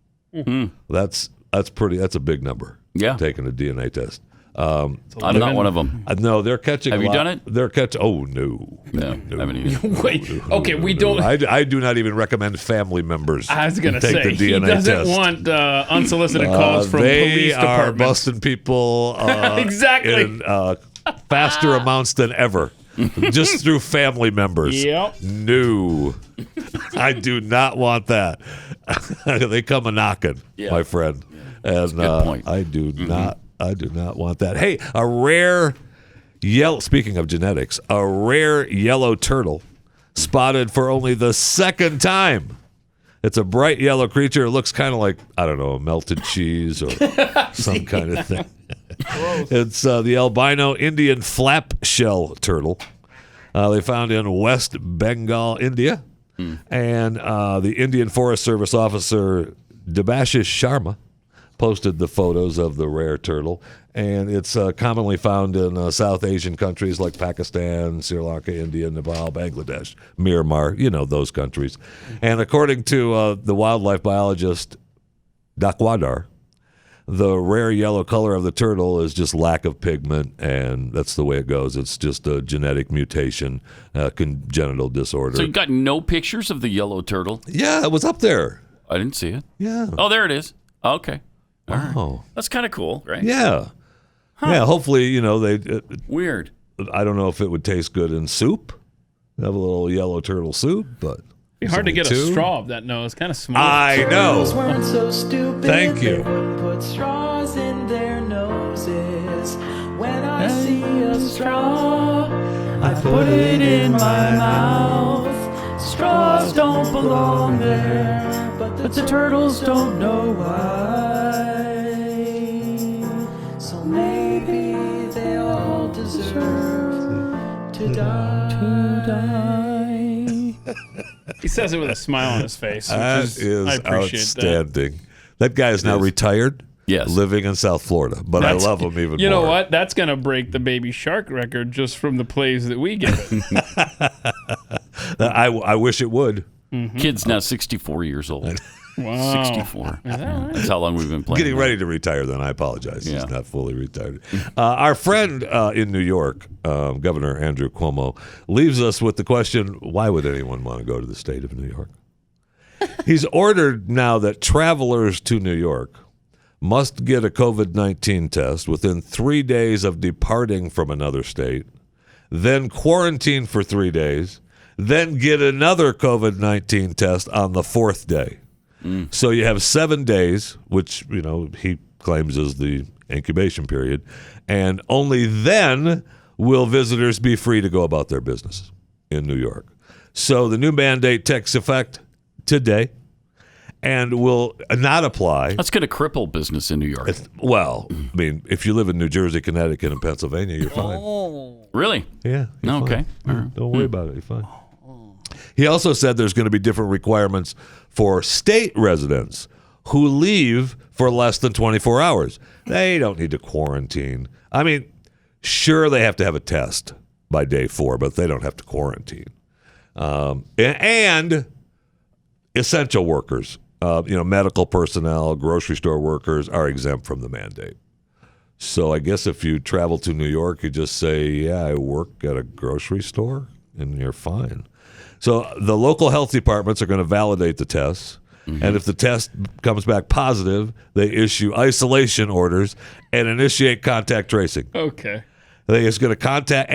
Speaker 17: That's a big number.
Speaker 2: Yeah.
Speaker 17: Taking a DNA test.
Speaker 2: I'm not one of them.
Speaker 17: No, they're catching.
Speaker 2: Have
Speaker 17: a
Speaker 2: you
Speaker 17: lot.
Speaker 2: done it?
Speaker 17: They're catching. Oh no,
Speaker 2: No, I haven't either.
Speaker 3: Wait, okay, we don't.
Speaker 17: I do not even recommend family members.
Speaker 3: I was going to
Speaker 17: take
Speaker 3: say,
Speaker 17: the DNA
Speaker 3: he doesn't
Speaker 17: test.
Speaker 3: want unsolicited calls from police
Speaker 17: They are
Speaker 3: departments.
Speaker 17: busting people
Speaker 3: Exactly.
Speaker 17: in faster amounts than ever. Just through family members.
Speaker 3: Yep.
Speaker 17: No, I do not want that. They come a knocking, my friend, and
Speaker 2: good point.
Speaker 17: I do not. I do not want that. Hey, a rare yellow. Speaking of genetics, a rare yellow turtle spotted for only the second time. It's a bright yellow creature. It looks kind of like, I don't know, melted cheese or some kind of thing. It's the albino Indian flap shell turtle. They found in West Bengal, India. And the Indian Forest Service officer Debashish Sharma posted the photos of the rare turtle. And it's commonly found in South Asian countries like Pakistan, Sri Lanka, India, Nepal, Bangladesh, Myanmar, those countries. And according to the wildlife biologist Dakwadar, the rare yellow color of the turtle is just lack of pigment, and that's the way it goes. It's just a genetic mutation, congenital disorder.
Speaker 2: So you got no pictures of the yellow turtle?
Speaker 17: Yeah, it was up there.
Speaker 2: I didn't see it.
Speaker 17: Yeah.
Speaker 2: Oh, there it is. Okay. All right.
Speaker 17: Oh.
Speaker 2: That's kind of cool, right?
Speaker 17: Yeah. Yeah, hopefully, they...
Speaker 2: Weird.
Speaker 17: I don't know if it would taste good in soup. Have a little yellow turtle soup, but...
Speaker 3: It'd be hard to get a straw of that nose. Kind of smooth.
Speaker 17: I know.
Speaker 18: Weren't so stupid.
Speaker 17: Thank you.
Speaker 18: They wouldn't put straws in their noses. When I see a straw, I put it in my mouth. Straws don't belong there, but the turtles don't know why. So maybe they all deserve to die.
Speaker 3: He says it with a smile on his face. Which
Speaker 17: That
Speaker 3: is
Speaker 17: is
Speaker 3: I appreciate
Speaker 17: outstanding. That guy is now retired.
Speaker 2: Yes.
Speaker 17: Living in South Florida, but I love him even more.
Speaker 3: You know what? That's going to break the Baby Shark record just from the plays that we get.
Speaker 17: I wish it would.
Speaker 2: Kid's now 64 years old.
Speaker 3: Wow.
Speaker 2: 64.
Speaker 3: Is that right?
Speaker 2: That's how long we've been playing.
Speaker 17: Getting ready to retire, then. I apologize.
Speaker 2: Yeah.
Speaker 17: He's not fully retired. Our friend in New York, Governor Andrew Cuomo, leaves us with the question, why would anyone want to go to the state of New York? He's ordered now that travelers to New York must get a COVID-19 test within 3 days of departing from another state, then quarantine for 3 days, then get another COVID-19 test on the fourth day. So you have 7 days, which, he claims is the incubation period, and only then will visitors be free to go about their business in New York. So the new mandate takes effect today and will not apply.
Speaker 2: That's going to cripple business in New York.
Speaker 17: If you live in New Jersey, Connecticut, and Pennsylvania, you're fine.
Speaker 2: Oh, really?
Speaker 17: Yeah.
Speaker 2: No, okay. All right.
Speaker 17: Don't worry about it. You're fine. He also said there's going to be different requirements for state residents who leave for less than 24 hours. They don't need to quarantine. I mean, sure, they have to have a test by day 4, but they don't have to quarantine. And essential workers, medical personnel, grocery store workers are exempt from the mandate. So I guess if you travel to New York, you just say, yeah, I work at a grocery store, and you're fine. So the local health departments are going to validate the tests. And if the test comes back positive, they issue isolation orders and initiate contact tracing.
Speaker 3: Okay.
Speaker 17: They're going to contact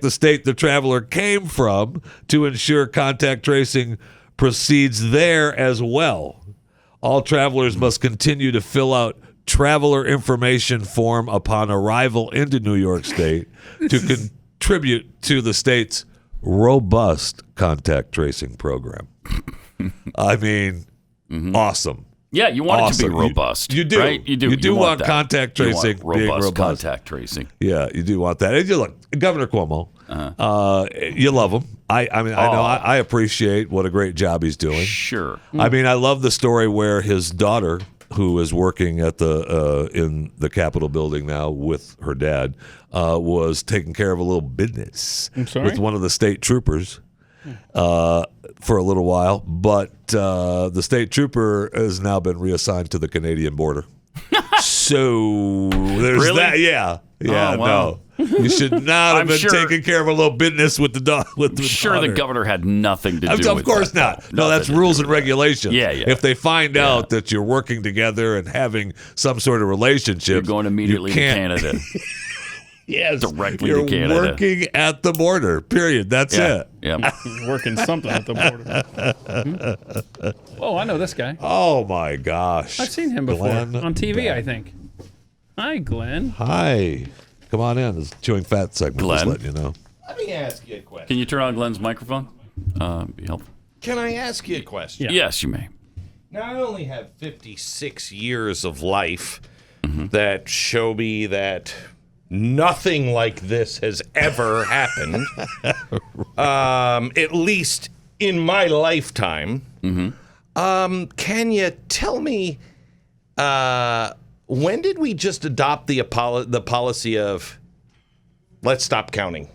Speaker 17: the state the traveler came from to ensure contact tracing proceeds there as well. All travelers must continue to fill out traveler information form upon arrival into New York State to contribute to the state's robust contact tracing program. I mean, awesome.
Speaker 2: Yeah, you want it to be robust.
Speaker 17: You do.
Speaker 2: Right? You do.
Speaker 17: You do want
Speaker 2: that.
Speaker 17: contact tracing
Speaker 2: You want
Speaker 17: being
Speaker 2: robust
Speaker 17: robust.
Speaker 2: contact tracing.
Speaker 17: Yeah, you do want that. And you look, Governor Cuomo, you love him. I mean, I know I appreciate what a great job he's doing.
Speaker 2: Sure.
Speaker 17: I mean, I love the story where his daughter, who is working at the in the Capitol building now with her dad, was taking care of a little business with one of the state troopers for a little while. But the state trooper has now been reassigned to the Canadian border. So there's that. Yeah. Yeah.
Speaker 2: Oh, wow.
Speaker 17: No. You should not have been taking care of a little business with the dog.
Speaker 2: Sure, the governor had nothing to do with it.
Speaker 17: Of course not. No, that's rules and regulations.
Speaker 2: Yeah.
Speaker 17: If they find out that you're working together and having some sort of relationship,
Speaker 2: you're going immediately to Canada.
Speaker 17: Yes,
Speaker 2: directly
Speaker 17: you're
Speaker 2: to Canada.
Speaker 17: working at the border. Period. That's it.
Speaker 2: Yeah,
Speaker 3: working something at the border. Oh, I know this guy.
Speaker 17: Oh my gosh,
Speaker 3: I've seen him before
Speaker 17: Glenn
Speaker 3: on TV. I think. Hi, Glenn.
Speaker 17: Hi, come on in. This is Chewing Fat segment.
Speaker 2: Glenn.
Speaker 17: Just letting you know.
Speaker 19: Let me ask you a question.
Speaker 2: Can you turn on Glenn's microphone? Be helpful.
Speaker 19: Can I ask you a question?
Speaker 2: Yes, you may.
Speaker 19: Now, I only have 56 years of life that show me that nothing like this has ever happened, at least in my lifetime. Can you tell me, when did we just adopt the policy of let's stop counting?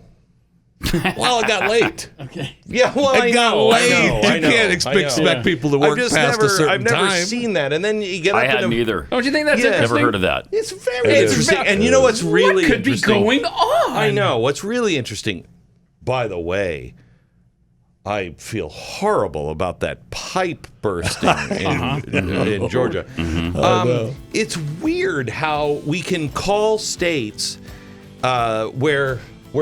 Speaker 19: Well, it got late.
Speaker 3: Okay.
Speaker 19: Yeah, well,
Speaker 17: It got late. You can't expect people to work past a certain
Speaker 19: I've never
Speaker 17: time.
Speaker 19: seen that. And then you get up
Speaker 2: I hadn't either.
Speaker 3: Don't you think that's interesting?
Speaker 2: Never heard of that.
Speaker 19: It's very interesting. And you know what's really
Speaker 3: what could
Speaker 19: interesting?
Speaker 3: be going on?
Speaker 19: I know. What's really interesting, by the way, I feel horrible about that pipe bursting in Georgia. It's weird how we can call states where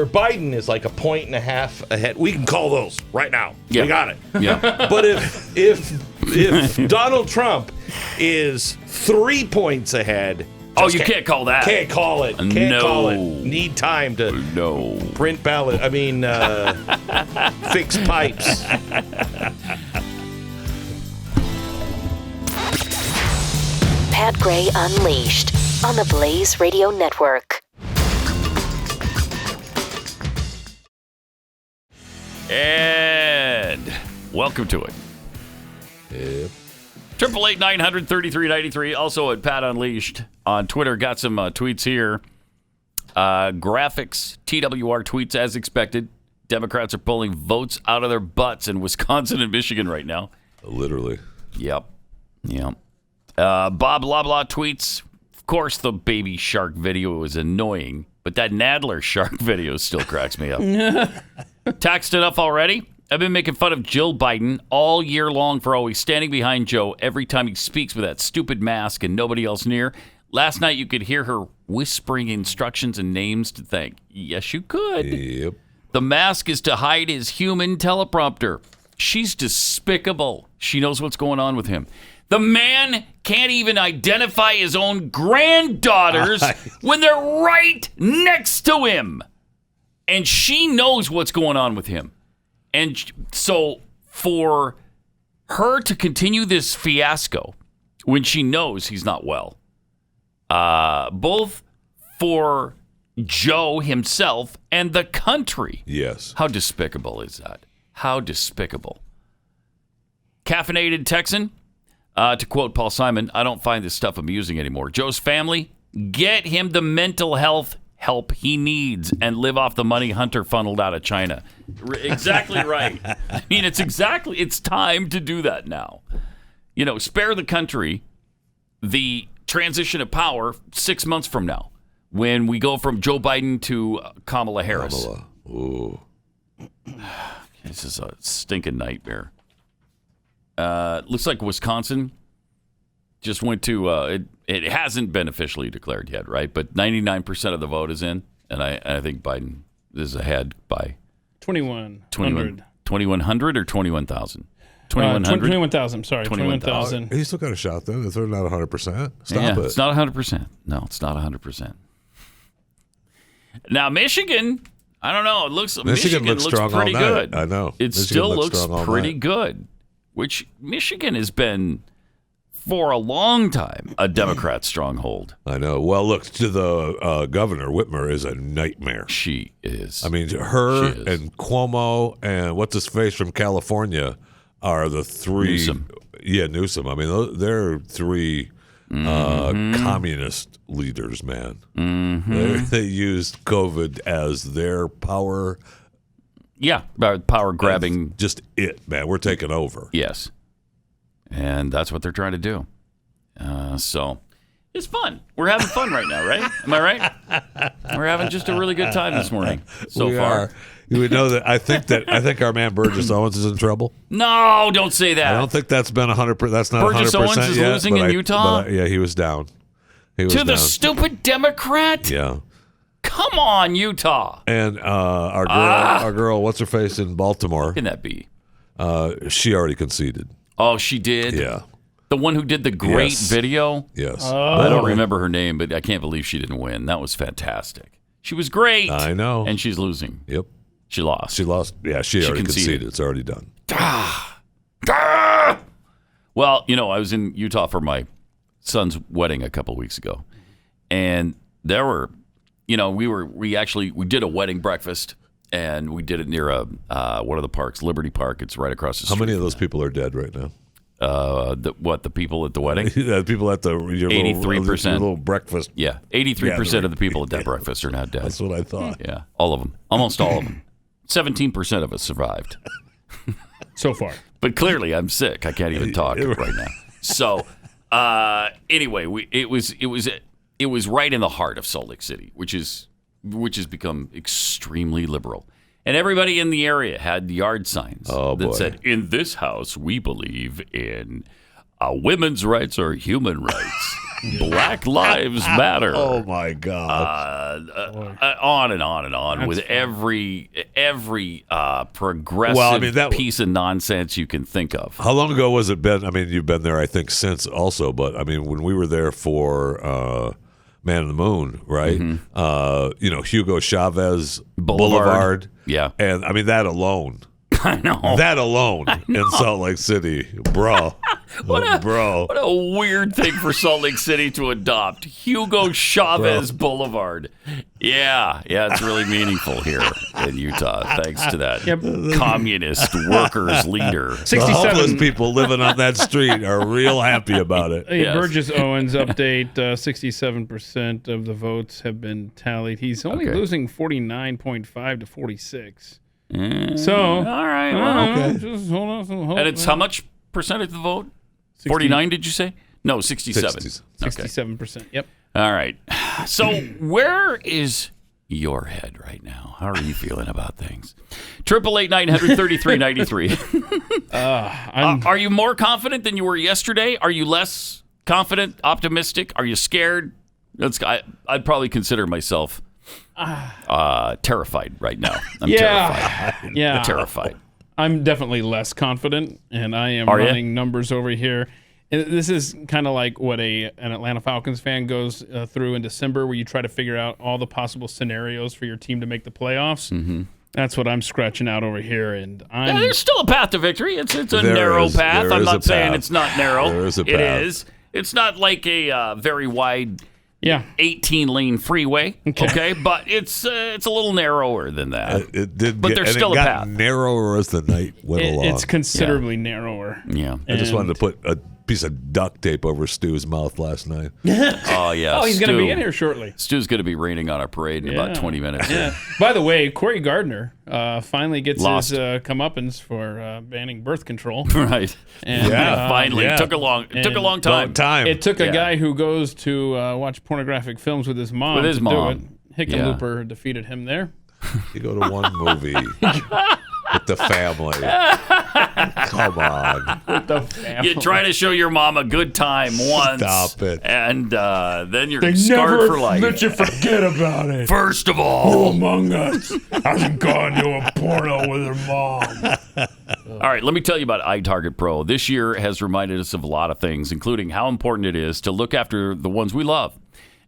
Speaker 19: Biden is like 1.5 points ahead. We can call those right now.
Speaker 2: Yeah.
Speaker 19: We got it.
Speaker 2: Yeah.
Speaker 19: But if Donald Trump is 3 points ahead,
Speaker 2: you can't call that.
Speaker 19: Can't call it. Can't call it. Need time to print ballot. I mean, fix pipes.
Speaker 1: Pat Gray Unleashed on the Blaze Radio Network.
Speaker 2: And welcome to it. Yep. 888-900-3393. Also at Pat Unleashed on Twitter. Got some tweets here. Graphics, TWR tweets as expected. Democrats are pulling votes out of their butts in Wisconsin and Michigan right now.
Speaker 17: Literally.
Speaker 2: Yep. Bob Blah Blah tweets. Of course, the baby shark video was annoying, but that Nadler shark video still cracks me up. Taxed enough already? I've been making fun of Jill Biden all year long for always standing behind Joe every time he speaks with that stupid mask and nobody else near. Last night you could hear her whispering instructions and names to thank. Yes, you could.
Speaker 17: Yep.
Speaker 2: The mask is to hide his human teleprompter. She's despicable. She knows what's going on with him. The man can't even identify his own granddaughters when they're right next to him. And she knows what's going on with him. And so for her to continue this fiasco when she knows he's not well, both for Joe himself and the country.
Speaker 17: Yes.
Speaker 2: How despicable is that? How despicable. Caffeinated Texan, to quote Paul Simon, I don't find this stuff amusing anymore. Joe's family, get him the mental health help he needs and live off the money Hunter funneled out of China. Exactly right. I mean, it's time to do that now. You know, spare the country the transition of power 6 months from now when we go from Joe Biden to Kamala Harris.
Speaker 17: Ooh.
Speaker 2: This is a stinking nightmare. Looks like Wisconsin just went to, it hasn't been officially declared yet, right? But 99% of the vote is in, and I think Biden is ahead by
Speaker 3: 2,100.
Speaker 2: 2,100 or 21,000? 2,100?
Speaker 3: 21,000, sorry. 21,000.
Speaker 17: He still got a shot, though. They're not 100%. Stop it.
Speaker 2: It's not 100%. No, it's not 100%. Now, Michigan, I don't know. Michigan looks
Speaker 17: strong
Speaker 2: pretty
Speaker 17: all night.
Speaker 2: good.
Speaker 17: I know.
Speaker 2: It
Speaker 17: Michigan
Speaker 2: still looks
Speaker 17: strong all
Speaker 2: pretty
Speaker 17: night.
Speaker 2: good, which Michigan has been for a long time, a Democrat stronghold.
Speaker 17: I know. Well, look, to the governor, Whitmer is a nightmare.
Speaker 2: She is.
Speaker 17: I mean, her and Cuomo and what's his face from California are the three.
Speaker 2: Newsom.
Speaker 17: Yeah, Newsom. I mean, they're three communist leaders, man. They used COVID as their power.
Speaker 2: Yeah, power grabbing.
Speaker 17: That's just it, man. We're taking over.
Speaker 2: Yes. And that's what they're trying to do. So it's fun. We're having fun right now, right? Am I right? We're having just a really good time this morning so far.
Speaker 17: We know that. I think our man Burgess Owens is in trouble.
Speaker 2: No, don't say that.
Speaker 17: I don't think that's been 100%. That's not 100%
Speaker 2: Burgess Owens is
Speaker 17: yet,
Speaker 2: losing in Utah?
Speaker 17: Yeah, he was down. He was
Speaker 2: to the
Speaker 17: down.
Speaker 2: stupid Democrat?
Speaker 17: Yeah.
Speaker 2: Come on, Utah.
Speaker 17: And our girl, what's her face in Baltimore?
Speaker 2: How can that be?
Speaker 17: She already conceded.
Speaker 2: Oh, she did?
Speaker 17: Yeah.
Speaker 2: The one who did the great video?
Speaker 17: Yes.
Speaker 2: I don't remember her name, but I can't believe she didn't win. That was fantastic. She was great.
Speaker 17: I know.
Speaker 2: And she's losing.
Speaker 17: Yep.
Speaker 2: She lost.
Speaker 17: She lost. Yeah, she already conceded. It's already done.
Speaker 2: Well, I was in Utah for my son's wedding a couple weeks ago. And there were, we did a wedding breakfast. And we did it near one of the parks, Liberty Park. It's right across the street.
Speaker 17: How many of those people are dead right now?
Speaker 2: The people at the wedding?
Speaker 17: The people at your
Speaker 2: 83%.
Speaker 17: little breakfast.
Speaker 2: Yeah, 83% of the people at that breakfast are now dead.
Speaker 17: That's what I thought.
Speaker 2: Yeah, all of them. Almost all of them. 17% of us survived.
Speaker 3: So far.
Speaker 2: But clearly I'm sick. I can't even talk right now. So, anyway, it was right in the heart of Salt Lake City, which has become extremely liberal. And everybody in the area had yard signs that said, "In this house, we believe in women's rights are human rights. Black lives matter."
Speaker 17: Oh, my God.
Speaker 2: On and on and on. That's with every progressive piece of nonsense you can think of.
Speaker 17: How long ago was it been? I mean, you've been there, I think, since also. But, I mean, when we were there for Man on the Moon, right? Mm-hmm. Hugo Chavez Boulevard.
Speaker 2: Yeah.
Speaker 17: And, I mean, that alone.
Speaker 2: I know.
Speaker 17: That alone in Salt Lake City. Bro.
Speaker 2: What a weird thing for Salt Lake City to adopt. Hugo Chavez Boulevard. Yeah, it's really meaningful here in Utah, thanks to that communist workers leader.
Speaker 3: 67
Speaker 17: The homeless people living on that street are real happy about it.
Speaker 3: Yes. Burgess Owens update, 67% of the votes have been tallied. He's only losing 49.5 to 46. So,
Speaker 2: all right. Well,
Speaker 3: just hold on.
Speaker 2: And it's how much percent of the vote? 49, did you say? No, 67.
Speaker 3: 67%. Yep.
Speaker 2: All right. So where is your head right now? How are you feeling about things? 888-900-3393. Are you more confident than you were yesterday? Are you less confident, optimistic? Are you scared? I'd probably consider myself terrified right now. I'm terrified.
Speaker 3: Yeah.
Speaker 2: Terrified.
Speaker 3: I'm definitely less confident, and I am running numbers over here. And this is kind of like what an Atlanta Falcons fan goes through in December, where you try to figure out all the possible scenarios for your team to make the playoffs. Mm-hmm. That's what I'm scratching out over here, and
Speaker 2: there's still a path to victory. It's a narrow path. I'm not saying it's not narrow.
Speaker 17: There is a path.
Speaker 2: It is. It's not like a very wide 18-lane freeway, okay? But it's a little narrower than that. There's still a path.
Speaker 17: Narrower as the night went along.
Speaker 3: It's considerably narrower.
Speaker 2: Yeah.
Speaker 17: I just wanted to put a piece of duct tape over Stu's mouth last night.
Speaker 2: Oh, yeah.
Speaker 3: Oh, he's going to be in here shortly.
Speaker 2: Stu's going to be raining on our parade in about 20 minutes.
Speaker 3: Yeah. By the way, Corey Gardner finally gets his comeuppance for banning birth control.
Speaker 2: Right.
Speaker 3: And,
Speaker 2: finally. It took a long time.
Speaker 3: It took a guy who goes to watch pornographic films with his mom.
Speaker 2: Do it.
Speaker 3: Hickenlooper defeated him there.
Speaker 17: You go to one movie with the family. Come on.
Speaker 3: With the family.
Speaker 2: You try to show your mom a good time once.
Speaker 17: Stop it.
Speaker 2: And then you're scarred for life.
Speaker 3: Let you forget about it.
Speaker 2: First of all,
Speaker 3: who among us hasn't gone to a porno with her mom?
Speaker 2: All right, let me tell you about iTarget Pro. This year has reminded us of a lot of things, including how important it is to look after the ones we love.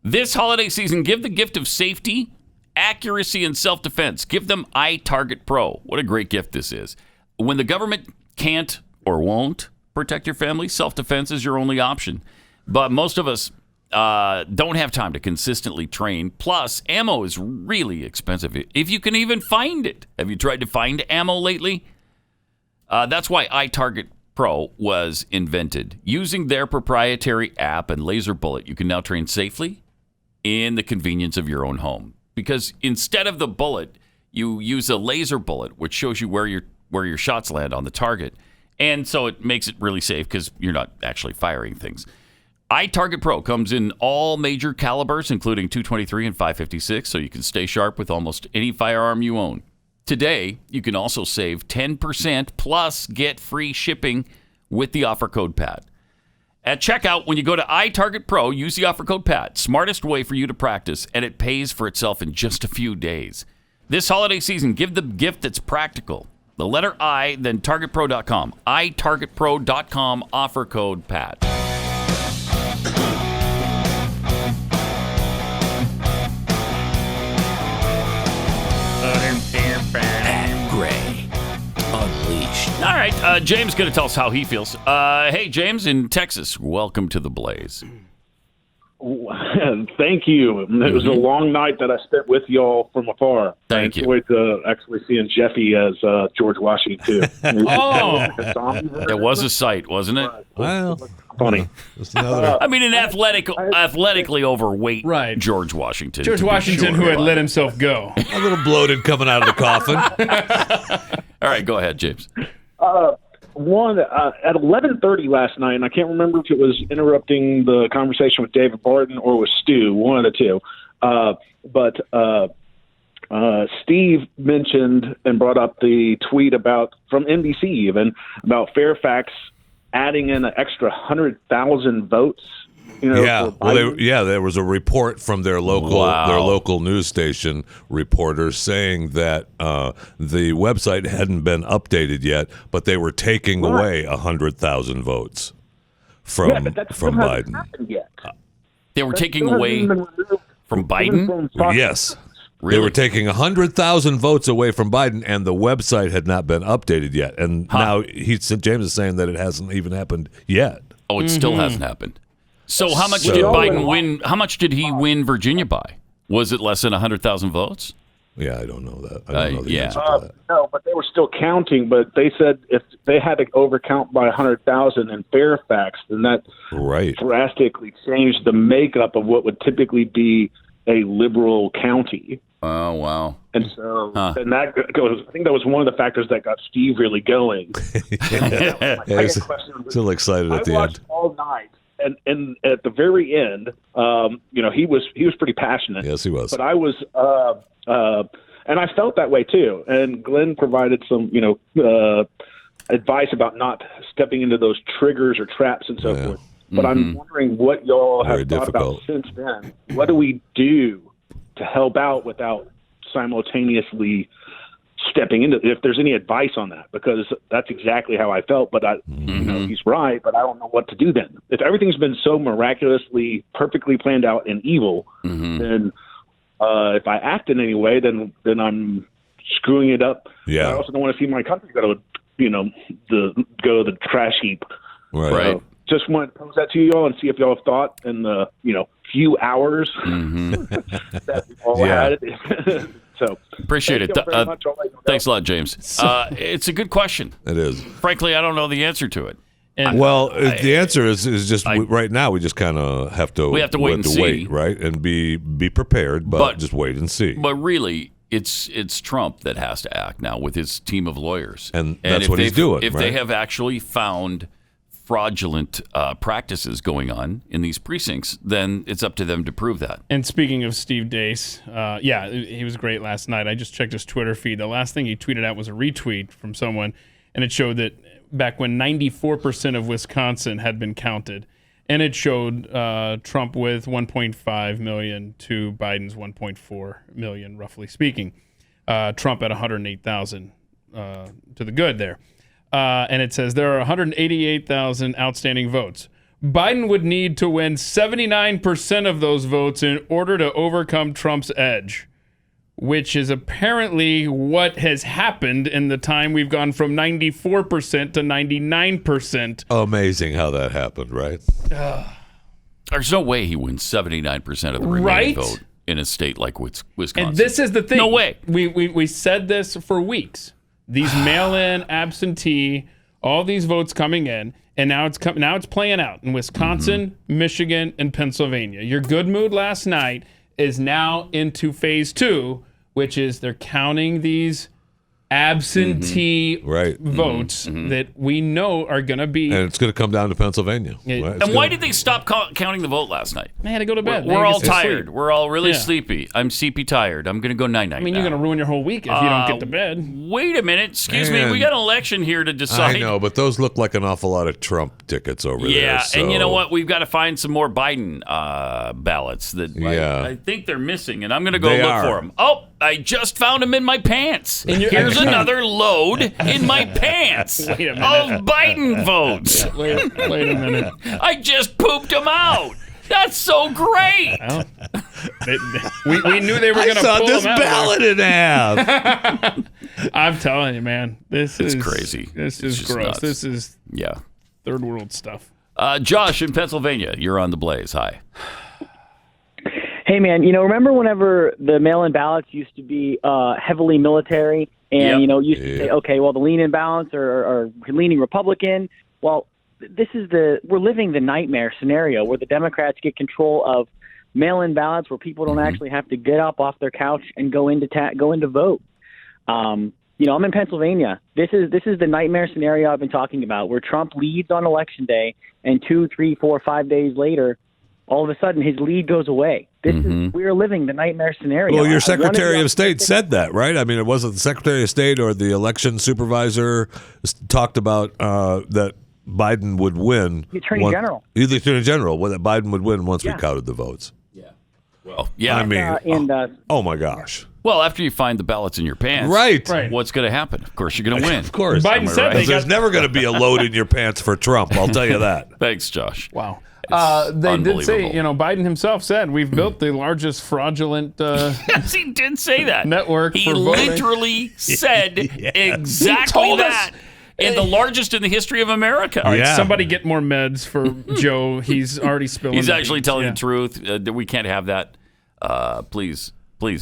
Speaker 2: This holiday season, give the gift of safety, accuracy, and self-defense. Give them iTarget Pro. What a great gift this is. When the government can't or won't protect your family, self-defense is your only option. But most of us don't have time to consistently train. Plus, ammo is really expensive, if you can even find it. Have you tried to find ammo lately? That's why iTarget Pro was invented. Using their proprietary app and laser bullet, you can now train safely in the convenience of your own home. Because instead of the bullet, you use a laser bullet, which shows you where your shots land on the target. And so it makes it really safe because you're not actually firing things. iTarget Pro comes in all major calibers, including .223 and .556, so you can stay sharp with almost any firearm you own. Today, you can also save 10% plus get free shipping with the offer code PAT. At checkout, when you go to iTarget Pro, use the offer code PAT. Smartest way for you to practice, and it pays for itself in just a few days. This holiday season, give the gift that's practical. The letter I, then targetpro.com. itargetpro.com, offer code PAT.
Speaker 1: Pat Gray Unleashed.
Speaker 2: All right, James is going to tell us how he feels. Hey, James in Texas, welcome to the Blaze.
Speaker 20: Thank you. It was a long night that I spent with y'all from afar.
Speaker 2: Thank you.
Speaker 20: I enjoyed actually seeing Jeffy as George Washington, too.
Speaker 2: Oh, it was a sight, wasn't it?
Speaker 17: Well,
Speaker 20: funny.
Speaker 2: I mean, an athletically overweight George Washington.
Speaker 3: George Washington, who had let himself go.
Speaker 17: A little bloated coming out of the coffin.
Speaker 2: All right, go ahead, James.
Speaker 20: One at 11:30 last night, and I can't remember if it was interrupting the conversation with David Barton or with Stu, one of the two. But Steve mentioned and brought up the tweet from NBC even about Fairfax adding in an extra 100,000 votes.
Speaker 17: There was a report from their local news station reporters saying that the website hadn't been updated yet, but they were taking away 100,000 votes from Biden.
Speaker 20: Yet.
Speaker 2: They were taking away from Biden?
Speaker 17: Yes.
Speaker 2: Really?
Speaker 17: They were taking 100,000 votes away from Biden, and the website had not been updated yet. And now James is saying that it hasn't even happened yet.
Speaker 2: Oh, it still hasn't happened. So how much did Biden win? How much did he win Virginia by? Was it less than 100,000 votes?
Speaker 17: Yeah, I don't know that. I don't know the answer to that.
Speaker 20: No, but they were still counting. But they said if they had to overcount by 100,000 in Fairfax, then that drastically changed the makeup of what would typically be a liberal county.
Speaker 2: Oh, wow.
Speaker 20: And so and that goes, I think that was one of the factors that got Steve really going.
Speaker 17: Still excited at the end.
Speaker 20: I watched all night. And at the very end, he was pretty passionate.
Speaker 17: Yes, he was.
Speaker 20: But I was, and I felt that way too. And Glenn provided some, advice about not stepping into those triggers or traps and so forth. But I'm wondering what y'all have thought about since then. What do we do to help out without simultaneously stepping into, if there's any advice on that, because that's exactly how I felt. But he's right, but I don't know what to do then. If everything's been so miraculously, perfectly planned out and evil, then if I act in any way, then I'm screwing it up.
Speaker 17: Yeah.
Speaker 20: I also don't want to see my country go to the trash heap.
Speaker 17: Right.
Speaker 20: So just want to pose that to you all and see if y'all have thought in the few hours that we all had. So
Speaker 2: appreciate it. Thanks a lot, James. It's a good question.
Speaker 17: It is.
Speaker 2: Frankly, I don't know the answer to it.
Speaker 17: The answer is just right now we just kind of have to
Speaker 2: wait and see,
Speaker 17: right, and be prepared, but just wait and see.
Speaker 2: But really, it's Trump that has to act now with his team of lawyers,
Speaker 17: and that's what he's doing.
Speaker 2: If they have actually found fraudulent practices going on in these precincts, then it's up to them to prove that.
Speaker 3: And speaking of Steve Deace, he was great last night. I just checked his Twitter feed. The last thing he tweeted out was a retweet from someone, and it showed that back when 94% of Wisconsin had been counted, and it showed Trump with 1.5 million to Biden's 1.4 million, roughly speaking. Trump at 108,000 to the good there. And it says there are 188,000 outstanding votes. Biden would need to win 79% of those votes in order to overcome Trump's edge. which is apparently what has happened in the time we've gone from 94% to 99%.
Speaker 17: Amazing how that happened, right?
Speaker 2: There's no way he wins 79% of the remaining vote in a state like Wisconsin.
Speaker 3: And this is the thing.
Speaker 2: No way.
Speaker 3: We said this for weeks. These mail-in, absentee, all these votes coming in, and now it's playing out in Wisconsin, Michigan, and Pennsylvania. Your good mood last night is now into phase 2, which is they're counting these absentee votes that we know are going to be.
Speaker 17: And it's going to come down to Pennsylvania.
Speaker 2: And why did they stop counting the vote last night?
Speaker 3: They had to go to bed.
Speaker 2: We're all tired. We're all really sleepy. I'm sleepy tired. I'm going to go night-night.
Speaker 3: I mean, you're going to ruin your whole week if you don't get to bed.
Speaker 2: Wait a minute. Excuse me. We got an election here to decide.
Speaker 17: I know, but those look like an awful lot of Trump tickets over there.
Speaker 2: Yeah,
Speaker 17: so.
Speaker 2: and you know what? We've got to find some more Biden ballots that I think they're missing, and I'm going to go look for them. Oh, I just found them in my pants. Here's another load in my pants of Biden votes.
Speaker 3: Wait a minute.
Speaker 2: I just pooped them out. That's so great.
Speaker 3: Well, we knew they were going to pull
Speaker 17: this
Speaker 3: them out.
Speaker 17: ballot in half.
Speaker 3: I'm telling you, man. This is
Speaker 2: crazy.
Speaker 3: This is gross.
Speaker 2: Nuts.
Speaker 3: This is third world stuff.
Speaker 2: Josh in Pennsylvania, you're on the Blaze. Hi.
Speaker 21: Hey, man, remember whenever the mail-in ballots used to be heavily military and, used to say, okay, well, the lean-in ballots are leaning Republican. Well, we're living the nightmare scenario where the Democrats get control of mail-in ballots where people don't actually have to get up off their couch and go into vote. I'm in Pennsylvania. This is the nightmare scenario I've been talking about where Trump leads on election day and 2, 3, 4, 5 days later, all of a sudden his lead goes away. We are living the nightmare scenario.
Speaker 17: Well, your Secretary of State said that, right? I mean, it wasn't the Secretary of State or the election supervisor talked about that Biden would win.
Speaker 21: The Attorney General.
Speaker 17: The Attorney General, that Biden would win once we counted the votes.
Speaker 2: Yeah. Well, yeah.
Speaker 17: I mean, oh my gosh.
Speaker 2: Well, after you find the ballots in your pants,
Speaker 17: right.
Speaker 2: What's going to happen? Of course, you're going to win.
Speaker 17: Of course.
Speaker 3: Biden said
Speaker 17: there's never going to be a load in your pants for Trump. I'll tell you that.
Speaker 2: Thanks, Josh.
Speaker 3: Wow. They did say, Biden himself said, we've built the largest fraudulent
Speaker 2: yes, he did say that.
Speaker 3: network
Speaker 2: he
Speaker 3: for voting.
Speaker 2: literally said exactly that. And the largest in the history of America.
Speaker 3: All right, somebody get more meds for Joe. He's already spilling.
Speaker 2: He's actually telling the truth. We can't have that. Please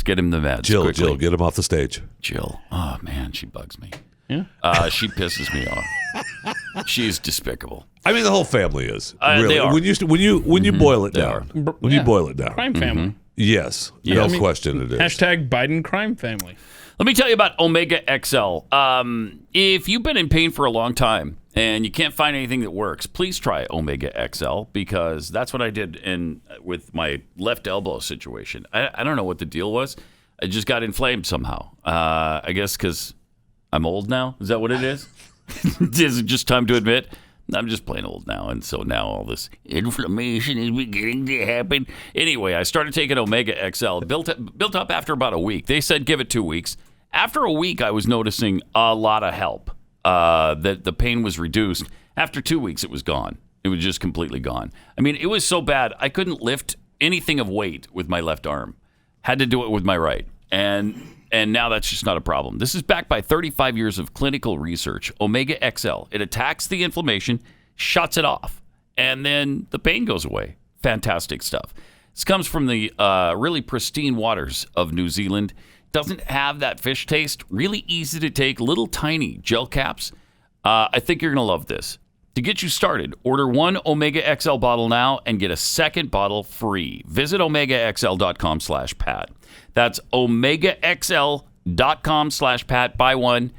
Speaker 2: get him the meds.
Speaker 17: Jill,
Speaker 2: quickly.
Speaker 17: get him off the stage.
Speaker 2: Jill. Oh, man, she bugs me.
Speaker 3: Yeah.
Speaker 2: She pisses me off. She's despicable.
Speaker 17: I mean, the whole family is.
Speaker 2: They
Speaker 17: really.
Speaker 2: are.
Speaker 17: When you boil it down. When you boil it down.
Speaker 3: Crime family.
Speaker 17: Yes. No question it is.
Speaker 3: Hashtag Biden crime family.
Speaker 2: Let me tell you about Omega XL. If you've been in pain for a long time and you can't find anything that works, please try Omega XL because that's what I did with my left elbow situation. I don't know what the deal was. I just got inflamed somehow. I guess because I'm old now. Is that what it is? Is it just time to admit? I'm just plain old now, and so now all this inflammation is beginning to happen. Anyway, I started taking Omega XL. Built up after about a week. They said give it 2 weeks. After a week, I was noticing a lot of help. That the pain was reduced. After 2 weeks, it was gone. It was just completely gone. I mean, it was so bad I couldn't lift anything of weight with my left arm. Had to do it with my right, and now that's just not a problem. This is backed by 35 years of clinical research. Omega XL. It attacks the inflammation, shuts it off, and then the pain goes away. Fantastic stuff. This comes from the really pristine waters of New Zealand. Doesn't have that fish taste. Really easy to take. Little tiny gel caps. I think you're going to love this. To get you started, order one Omega XL bottle now and get a second bottle free. Visit OmegaXL.com/Pat. That's OmegaXL.com/Pat. Buy one,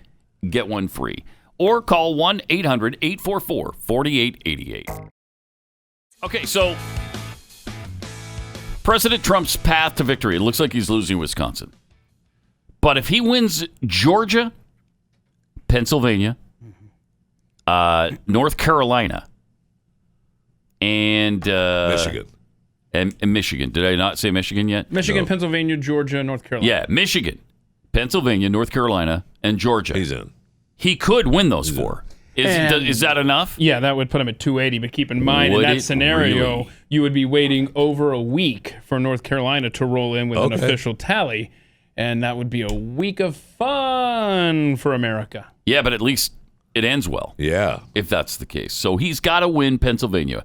Speaker 2: get one free. Or call 1-800-844-4888. Okay, so President Trump's path to victory. It looks like he's losing Wisconsin. But if he wins Georgia, Pennsylvania, North Carolina, and
Speaker 17: Michigan.
Speaker 2: And Michigan. Did I not say Michigan yet?
Speaker 3: Michigan, no. Pennsylvania, Georgia, North Carolina.
Speaker 2: Yeah, Michigan, Pennsylvania, North Carolina, and Georgia.
Speaker 17: He's in.
Speaker 2: He could win those four. Is that enough?
Speaker 3: Yeah, that would put him at 280. But keep in mind, in that scenario, you would be waiting over a week for North Carolina to roll in with an official tally. And that would be a week of fun for America.
Speaker 2: Yeah, but at least it ends well.
Speaker 17: Yeah.
Speaker 2: If that's the case. So he's got to win Pennsylvania,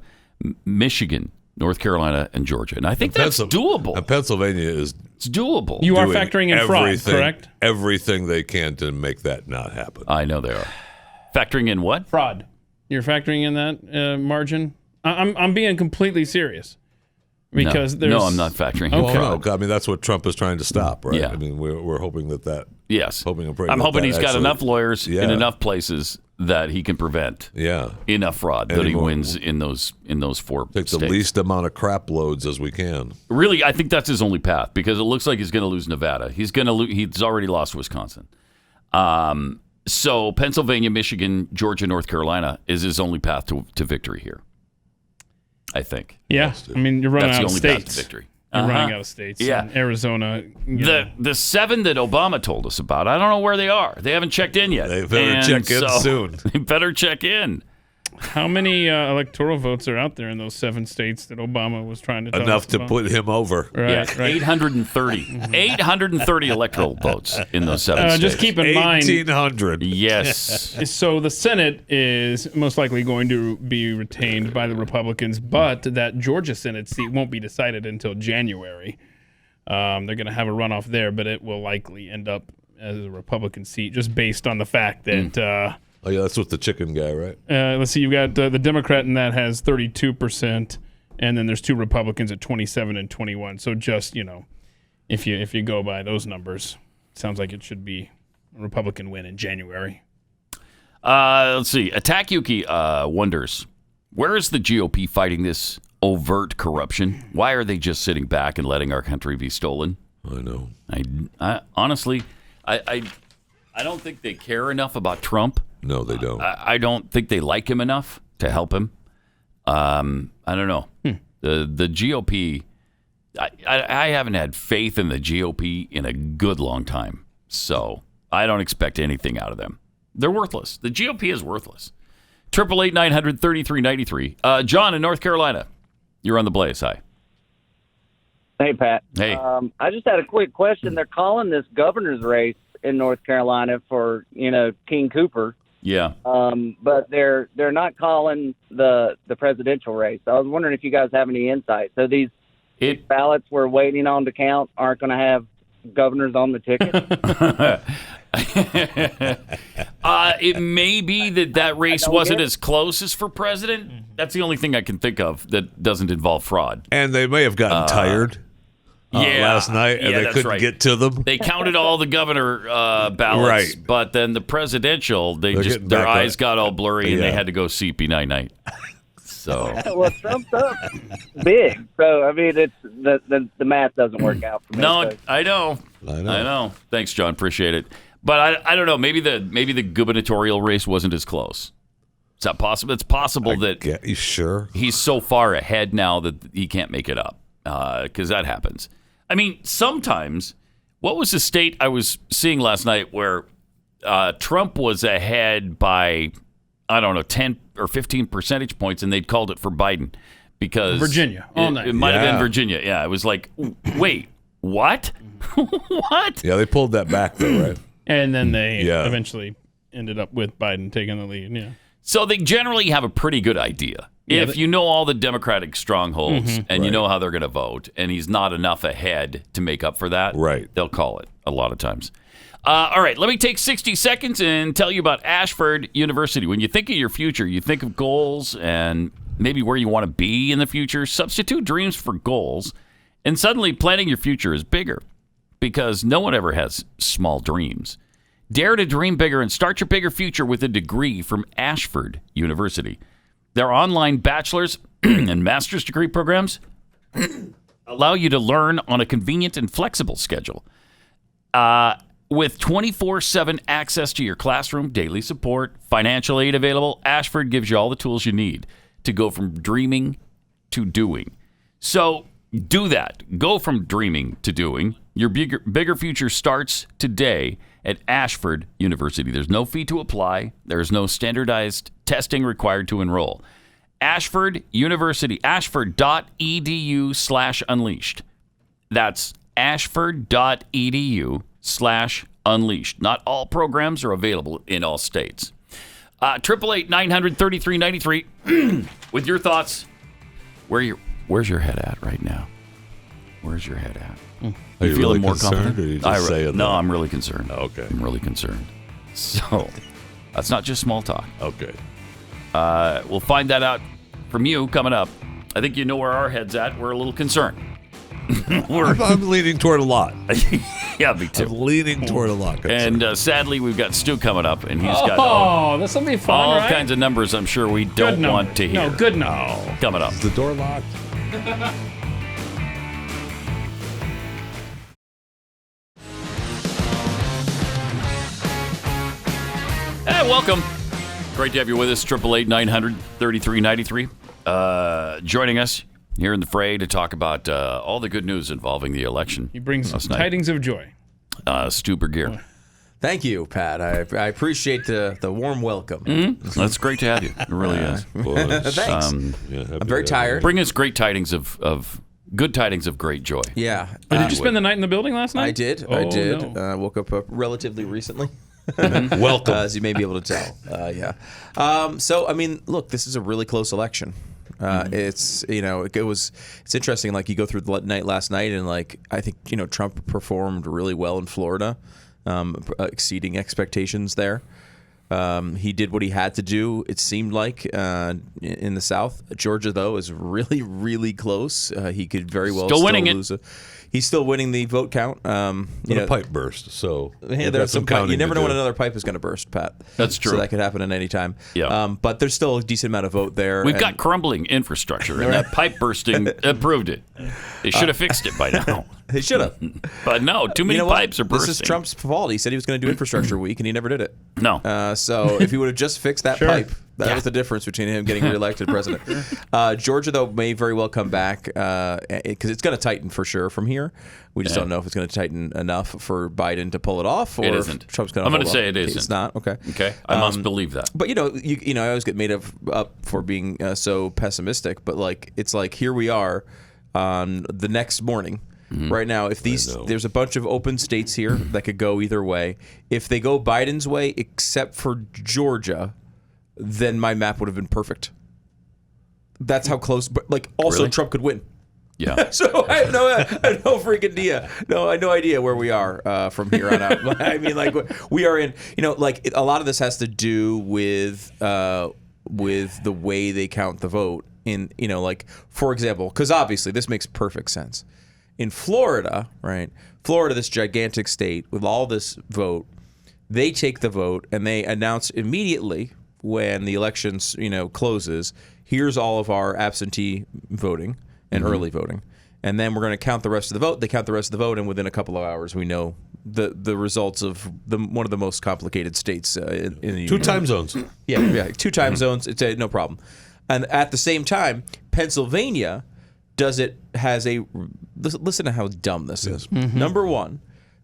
Speaker 2: Michigan, North Carolina, and Georgia. And I think that's doable.
Speaker 17: And Pennsylvania is
Speaker 2: It's doable.
Speaker 3: You are factoring in fraud, correct?
Speaker 17: Everything they can to make that not happen.
Speaker 2: I know they are. Factoring in what?
Speaker 3: Fraud. You're factoring in that margin? I'm being completely serious. Because
Speaker 2: no, I'm not factoring in fraud.
Speaker 17: No, I mean, that's what Trump is trying to stop, right?
Speaker 2: Yeah.
Speaker 17: I mean, we're hoping that
Speaker 2: yes.
Speaker 17: Hoping and praying
Speaker 2: I'm
Speaker 17: that
Speaker 2: hoping
Speaker 17: that
Speaker 2: he's got
Speaker 17: actually-
Speaker 2: enough lawyers in
Speaker 17: Yeah.
Speaker 2: enough places that he can prevent enough fraud that he wins in those 4
Speaker 17: Take
Speaker 2: states.
Speaker 17: the least amount of crap loads as we can.
Speaker 2: Really, I think that's his only path because it looks like he's going to lose Nevada. He's already lost Wisconsin. So Pennsylvania, Michigan, Georgia, North Carolina is his only path to victory here. I think.
Speaker 3: Yeah, I mean, you're running
Speaker 2: That's
Speaker 3: out
Speaker 2: the
Speaker 3: of
Speaker 2: only path
Speaker 3: states.
Speaker 2: to victory.
Speaker 3: You're running out of states.
Speaker 2: Yeah.
Speaker 3: And Arizona.
Speaker 2: The 7 that Obama told us about, I don't know where they are. They haven't checked in yet.
Speaker 17: They better check in soon.
Speaker 2: They better check in.
Speaker 3: How many electoral votes are out there in those 7 states that Obama was trying to tell
Speaker 17: Enough
Speaker 3: us
Speaker 17: to
Speaker 3: about?
Speaker 17: put him over.
Speaker 3: Right, right.
Speaker 2: 830. 830 electoral votes in those 7 states.
Speaker 3: Just keep in mind.
Speaker 17: 1,800.
Speaker 2: Yes.
Speaker 3: So the Senate is most likely going to be retained by the Republicans, but that Georgia Senate seat won't be decided until January. They're going to have a runoff there, but it will likely end up as a Republican seat just based on the fact that...
Speaker 17: Oh, yeah, that's with the chicken guy, right?
Speaker 3: Let's see, you've got the Democrat in that has 32%, and then there's 2 Republicans at 27 and 21. So just, if you go by those numbers, sounds like it should be a Republican win in January.
Speaker 2: Let's see. Attack Yuki wonders, where is the GOP fighting this overt corruption? Why are they just sitting back and letting our country be stolen?
Speaker 17: I know.
Speaker 2: I honestly, I don't think they care enough about Trump.
Speaker 17: No, they don't.
Speaker 2: I don't think they like him enough to help him. I don't know. The GOP, I haven't had faith in the GOP in a good long time. So I don't expect anything out of them. They're worthless. The GOP is worthless. 888-900-3393. John in North Carolina, you're on the Blaze. Hi.
Speaker 21: Hey, Pat.
Speaker 2: Hey.
Speaker 21: I just had a quick question. They're calling this governor's race in North Carolina for, King Cooper.
Speaker 2: Yeah.
Speaker 21: But they're not calling the presidential race. I was wondering if you guys have any insight. So these ballots we're waiting on to count aren't going to have governors on the ticket?
Speaker 2: It may be that race wasn't as close as for president. That's the only thing I can think of that doesn't involve fraud.
Speaker 17: And they may have gotten tired last night, and they
Speaker 2: that's
Speaker 17: couldn't
Speaker 2: right.
Speaker 17: get to them.
Speaker 2: They counted all the governor ballots,
Speaker 17: Right.
Speaker 2: but then the presidential,
Speaker 17: They're
Speaker 2: their
Speaker 17: getting back
Speaker 2: eyes
Speaker 17: up.
Speaker 2: got all blurry, and they
Speaker 17: Yeah.
Speaker 2: had to go CP night. So
Speaker 21: Well, Trump's up big. So, I mean, it's the math doesn't work out for me.
Speaker 2: no,
Speaker 21: So-
Speaker 2: I know. Thanks, John. Appreciate it. But I don't know. Maybe the gubernatorial race wasn't as close. Is that possible? It's possible that
Speaker 17: You sure?
Speaker 2: he's so far ahead now that he can't make it up because that happens. I mean, sometimes, what was the state I was seeing last night where Trump was ahead by, I don't know, 10 or 15 percentage points, and they'd called it for Biden because
Speaker 3: Virginia, all night.
Speaker 2: It might have
Speaker 17: Yeah.
Speaker 2: been Virginia. Yeah, it was like, wait, what? What?
Speaker 17: Yeah, they pulled that back, though, right?
Speaker 3: And then they eventually ended up with Biden taking the lead. Yeah.
Speaker 2: So they generally have a pretty good idea.
Speaker 3: Yeah,
Speaker 2: If you know all the Democratic strongholds and you
Speaker 17: Right.
Speaker 2: know how they're going to vote, and he's not enough ahead to make up for that,
Speaker 17: Right.
Speaker 2: they'll call it a lot of times. All right, let me take 60 seconds and tell you about Ashford University. When you think of your future, you think of goals and maybe where you want to be in the future. Substitute dreams for goals, and suddenly planning your future is bigger because no one ever has small dreams. Dare to dream bigger and start your bigger future with a degree from Ashford University. Their online bachelor's and master's degree programs allow you to learn on a convenient and flexible schedule. With 24/7 access to your classroom, daily support, financial aid available, Ashford gives you all the tools you need to go from dreaming to doing. So do that. Go from dreaming to doing. Your bigger future starts today at Ashford University. There's no fee to apply. There's no standardized testing required to enroll. Ashford University, ashford.edu/unleashed. That's ashford.edu/unleashed. Not all programs are available in all states. 888-900-3393 with your thoughts. Where's your head at right now? Where's your head at?
Speaker 17: Are you
Speaker 2: feeling
Speaker 17: really
Speaker 2: more
Speaker 17: concerned,
Speaker 2: confident?
Speaker 17: or are you just saying
Speaker 2: No,
Speaker 17: that?
Speaker 2: I'm really concerned.
Speaker 17: Okay.
Speaker 2: I'm really concerned. So that's not just small talk.
Speaker 17: Okay.
Speaker 2: We'll find that out from you coming up. I think you know where our head's at. We're a little concerned.
Speaker 17: I'm leaning toward a lot.
Speaker 2: Yeah, me too.
Speaker 17: I'm leaning toward a lot.
Speaker 2: And sadly, we've got Stu coming up, and he's got
Speaker 3: this will be fun,
Speaker 2: all
Speaker 3: right?
Speaker 2: kinds of numbers I'm sure we don't want to hear.
Speaker 3: No, good numbers.
Speaker 2: Coming up.
Speaker 17: Is the door locked?
Speaker 2: Hey, welcome. Great to have you with us. 888-900-3393. Joining us here in the fray to talk about all the good news involving the election.
Speaker 3: He brings
Speaker 2: last night.
Speaker 3: tidings of joy.
Speaker 2: Stu Bergier.
Speaker 9: Thank you, Pat. I appreciate the warm welcome.
Speaker 2: Mm-hmm. That's great to have you. It really is.
Speaker 9: Thanks. I'm very tired.
Speaker 2: Bring us great tidings of good tidings of great joy.
Speaker 9: Yeah.
Speaker 3: Did you spend the night in the building last night?
Speaker 9: I did.
Speaker 3: Oh,
Speaker 9: I did.
Speaker 3: no.
Speaker 9: Woke up relatively recently.
Speaker 17: Welcome.
Speaker 9: As you may be able to tell. Yeah. So, I mean, look, this is a really close election. It's, it's interesting. Like, you go through the night last night, and like, I think, Trump performed really well in Florida, exceeding expectations there. He did what he had to do, it seemed like, in the South. Georgia, though, is really, really close. He could very well
Speaker 2: still winning
Speaker 9: lose he's still winning the vote count.
Speaker 17: A pipe burst, so
Speaker 9: there's some pipe. You never know when another pipe is going to burst, Pat.
Speaker 2: That's true.
Speaker 9: So that could happen at any time.
Speaker 2: Yeah.
Speaker 9: But there's still a decent amount of vote there.
Speaker 2: We've got crumbling infrastructure, and that pipe bursting proved it. They should have fixed it by now.
Speaker 9: They should have.
Speaker 2: But no, too many pipes are bursting.
Speaker 9: This is Trump's fault. He said he was going to do infrastructure week, and he never did it.
Speaker 2: No.
Speaker 9: So if he would have just fixed that pipe, that was the difference between him getting reelected president. Georgia, though, may very well come back because it's going to tighten for sure from here. We just don't know if it's going to tighten enough for Biden to pull it off, or
Speaker 2: it isn't.
Speaker 9: if Trump's going to.
Speaker 2: I'm going to say it isn't.
Speaker 9: It's not. Okay.
Speaker 2: Okay. I must believe that.
Speaker 9: But I always get made up for being so pessimistic. But it's like here we are on the next morning. Mm-hmm. Right now, if there's a bunch of open states here that could go either way. If they go Biden's way, except for Georgia, then my map would have been perfect. That's how close. But also
Speaker 2: really?
Speaker 9: Trump could win.
Speaker 2: Yeah.
Speaker 9: So I have no freaking idea. No, I have no idea where we are from here on out. I mean, we are in. A lot of this has to do with the way they count the vote. For example, because obviously this makes perfect sense. In Florida, right? Florida, this gigantic state with all this vote, they take the vote and they announce immediately when the elections, closes. Here's all of our absentee voting and early voting, and then we're going to count the rest of the vote. They count the rest of the vote, and within a couple of hours, we know the results of one of the most complicated states in the Union.
Speaker 17: 2 time zones.
Speaker 9: Yeah, 2 time zones. It's no problem. And at the same time, Pennsylvania listen to how dumb this is. Mm-hmm. Number one,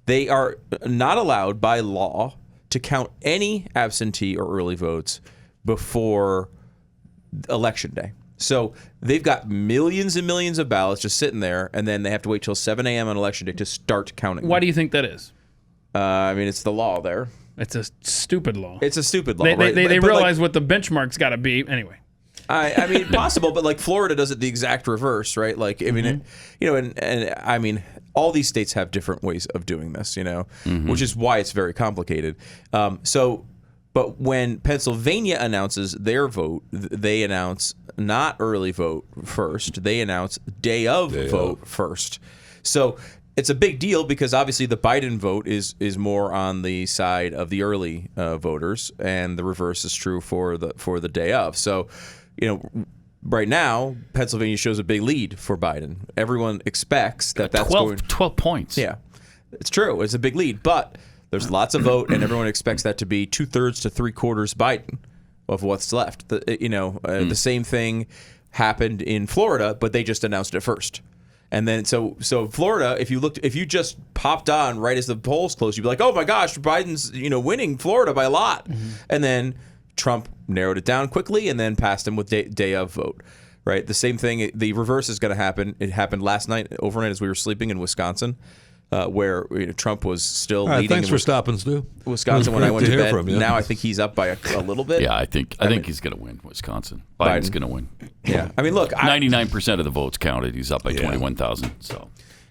Speaker 9: they are not allowed by law to count any absentee or early votes before Election Day. So they've got millions and millions of ballots just sitting there, and then they have to wait till 7 a.m. on Election Day to start counting.
Speaker 3: Why do you think that is?
Speaker 9: It's the law there.
Speaker 3: It's a stupid law.
Speaker 9: It's a stupid law,
Speaker 3: They
Speaker 9: right?
Speaker 3: They realize what the benchmark's got to be anyway.
Speaker 9: I mean, possible, but Florida does it the exact reverse, right? All these states have different ways of doing this, which is why it's very complicated. But when Pennsylvania announces their vote, they announce not early vote first. They announce day of vote first. So it's a big deal because obviously the Biden vote is more on the side of the early voters, and the reverse is true for the day of. So, right now Pennsylvania shows a big lead for Biden. Everyone expects that's
Speaker 2: 12 points.
Speaker 9: Yeah, it's true. It's a big lead, but there's lots of vote, and everyone expects that to be 2/3 to 3/4 Biden of what's left. The same thing happened in Florida, but they just announced it first. And then so Florida, if you just popped on right as the polls closed, you'd be like, oh my gosh, Biden's winning Florida by a lot. Mm-hmm. And then Trump narrowed it down quickly and then passed him with day of vote. right? The same thing. The reverse is going to happen. It happened overnight as we were sleeping in Wisconsin. Where Trump was still leading.
Speaker 17: Thanks for stopping, Stu.
Speaker 9: Wisconsin when I went to bed.
Speaker 17: From you.
Speaker 9: Now I think he's up by a little bit.
Speaker 2: Yeah, I think he's going to win Wisconsin. Biden's going to win.
Speaker 9: Yeah, I mean, look,
Speaker 2: 99% of the votes counted. He's up by 21,000. So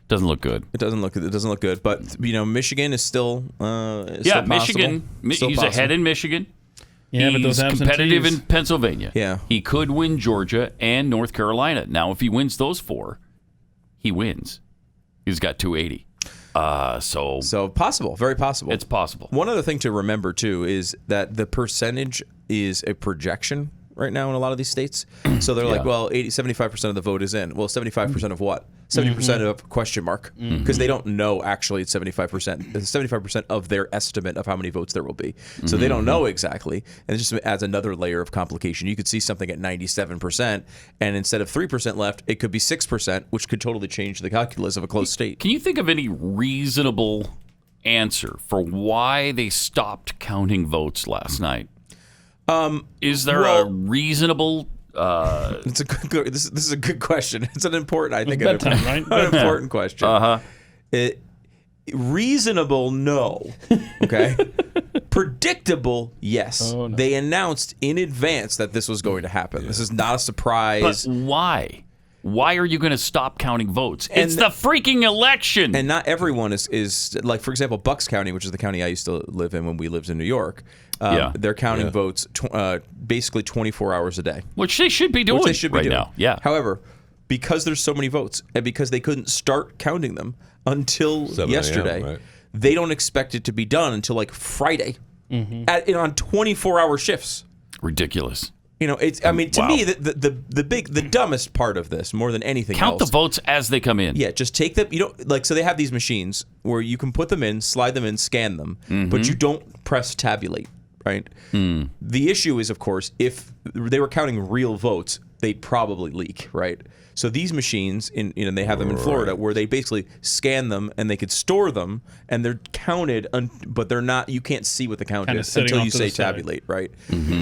Speaker 2: doesn't look good.
Speaker 9: It doesn't look good. But Michigan is still
Speaker 2: Michigan. He's ahead in Michigan.
Speaker 3: Yeah, but those
Speaker 2: he's competitive in Pennsylvania.
Speaker 9: Yeah,
Speaker 2: he could win Georgia and North Carolina. Now, if he wins those 4, he wins. He's got 280. So
Speaker 9: possible, very possible.
Speaker 2: It's possible.
Speaker 9: One other thing to remember too is that the percentage is a projection right now in a lot of these states. So they're like, well, 75% of the vote is in. Well, 75% of what? 70% of question mark, because they don't know actually it's 75%. It's 75% of their estimate of how many votes there will be. So they don't know exactly, and it just adds another layer of complication. You could see something at 97%, and instead of 3% left, it could be 6%, which could totally change the calculus of a close state.
Speaker 2: Can you think of any reasonable answer for why they stopped counting votes last night? Is there a reasonable?
Speaker 9: It's a good. This is a good question. It's an important. I think
Speaker 3: bedtime, right?
Speaker 9: An important question. Reasonable, no. Okay. Predictable, yes.
Speaker 3: Oh, no.
Speaker 9: They announced in advance that this was going to happen. This is not a surprise.
Speaker 2: But why? Why are you going to stop counting votes? It's the freaking election.
Speaker 9: And not everyone is like, for example, Bucks County, which is the county I used to live in when we lived in New York. They're counting votes basically 24 hours a day.
Speaker 2: Which they should be doing right now. Yeah.
Speaker 9: However, because there's so many votes and because they couldn't start counting them until yesterday, they don't expect it to be done until like Friday on 24-hour shifts.
Speaker 2: Ridiculous.
Speaker 9: It's. I mean, to me, the dumbest part of this, more than anything
Speaker 2: Count
Speaker 9: else.
Speaker 2: the votes as they come in.
Speaker 9: Yeah, just take them. So they have these machines where you can put them in, slide them in, scan them, but you don't press tabulate, right? The issue is, of course, if they were counting real votes, they'd probably leak, right? So these machines, they have them in Florida, where they basically scan them and they could store them, and they're counted, but they're not. You can't see what the count is until you say tabulate, right?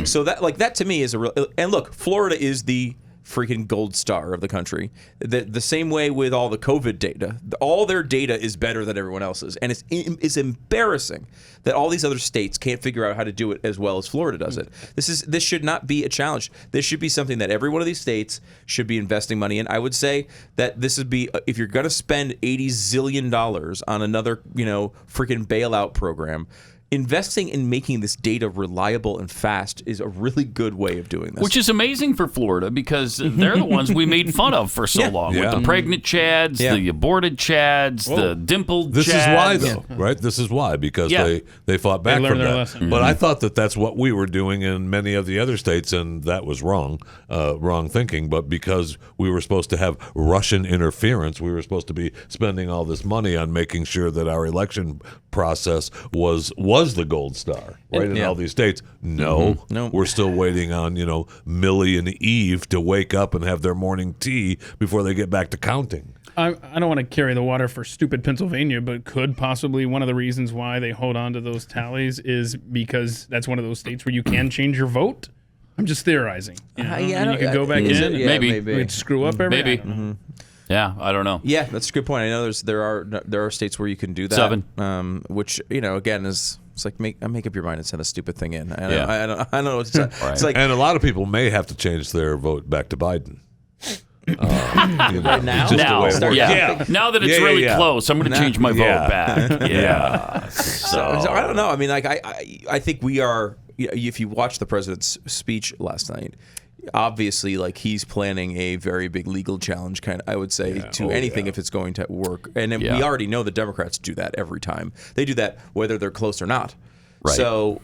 Speaker 9: So that to me is a real. And look, Florida is the freaking gold star of the country. The same way with all the COVID data, all their data is better than everyone else's, and it's embarrassing that all these other states can't figure out how to do it as well as Florida does it. This should not be a challenge. This should be something that every one of these states should be investing money in. I would say that this would be, if you're going to spend $80 zillion on another freaking bailout program, investing in making this data reliable and fast is a really good way of doing this.
Speaker 2: Which is amazing for Florida because they're the ones we made fun of for so long. With the pregnant Chads, the aborted Chads, the dimpled Chads.
Speaker 17: This is why, though, right? This is why, because they fought back from that.
Speaker 3: Lesson.
Speaker 17: But I thought that's what we were doing in many of the other states, and that was wrong thinking. But because we were supposed to have Russian interference, we were supposed to be spending all this money on making sure that our election process was the gold star, right? In all these states. No, we're still waiting on, Millie and Eve to wake up and have their morning tea before they get back to counting.
Speaker 3: I don't want to carry the water for stupid Pennsylvania, but could possibly one of the reasons why they hold on to those tallies is because that's one of those states where you can change your vote? I'm just theorizing. You could go back in.
Speaker 2: Maybe.
Speaker 3: We'd screw up everything.
Speaker 2: Maybe. Yeah, I don't know.
Speaker 9: Yeah, that's a good point. I know there are states where you can do that.
Speaker 2: 7.
Speaker 9: Which again is it's like make up your mind and send a stupid thing in. I don't know. It's like,
Speaker 17: and a lot of people may have to change their vote back to Biden.
Speaker 9: Now
Speaker 2: Now that it's really close, I'm going to change my vote back. Yeah.
Speaker 9: So I don't know. I mean, I think we are. If you watch the president's speech last night, obviously, he's planning a very big legal challenge, I would say, to anything if it's going to work. And we already know the Democrats do that every time. They do that whether they're close or not. Right. So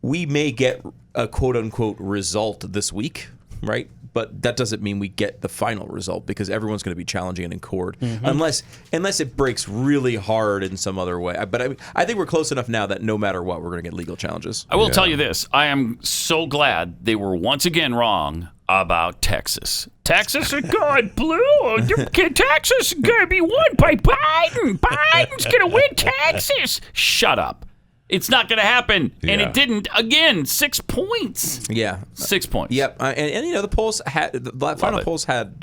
Speaker 9: we may get a quote unquote result this week, right? But that doesn't mean we get the final result because everyone's going to be challenging it in court, unless it breaks really hard in some other way. But I think we're close enough now that no matter what, we're going to get legal challenges.
Speaker 2: I will tell you this: I am so glad they were once again wrong about Texas. Texas is going blue. Texas is going to be won by Biden. Biden's going to win Texas. Shut up. It's not going to happen. And
Speaker 17: Yeah.
Speaker 2: it didn't. Again, 6 points.
Speaker 9: Yeah.
Speaker 2: 6 points.
Speaker 9: Yep. And the polls had, the final polls had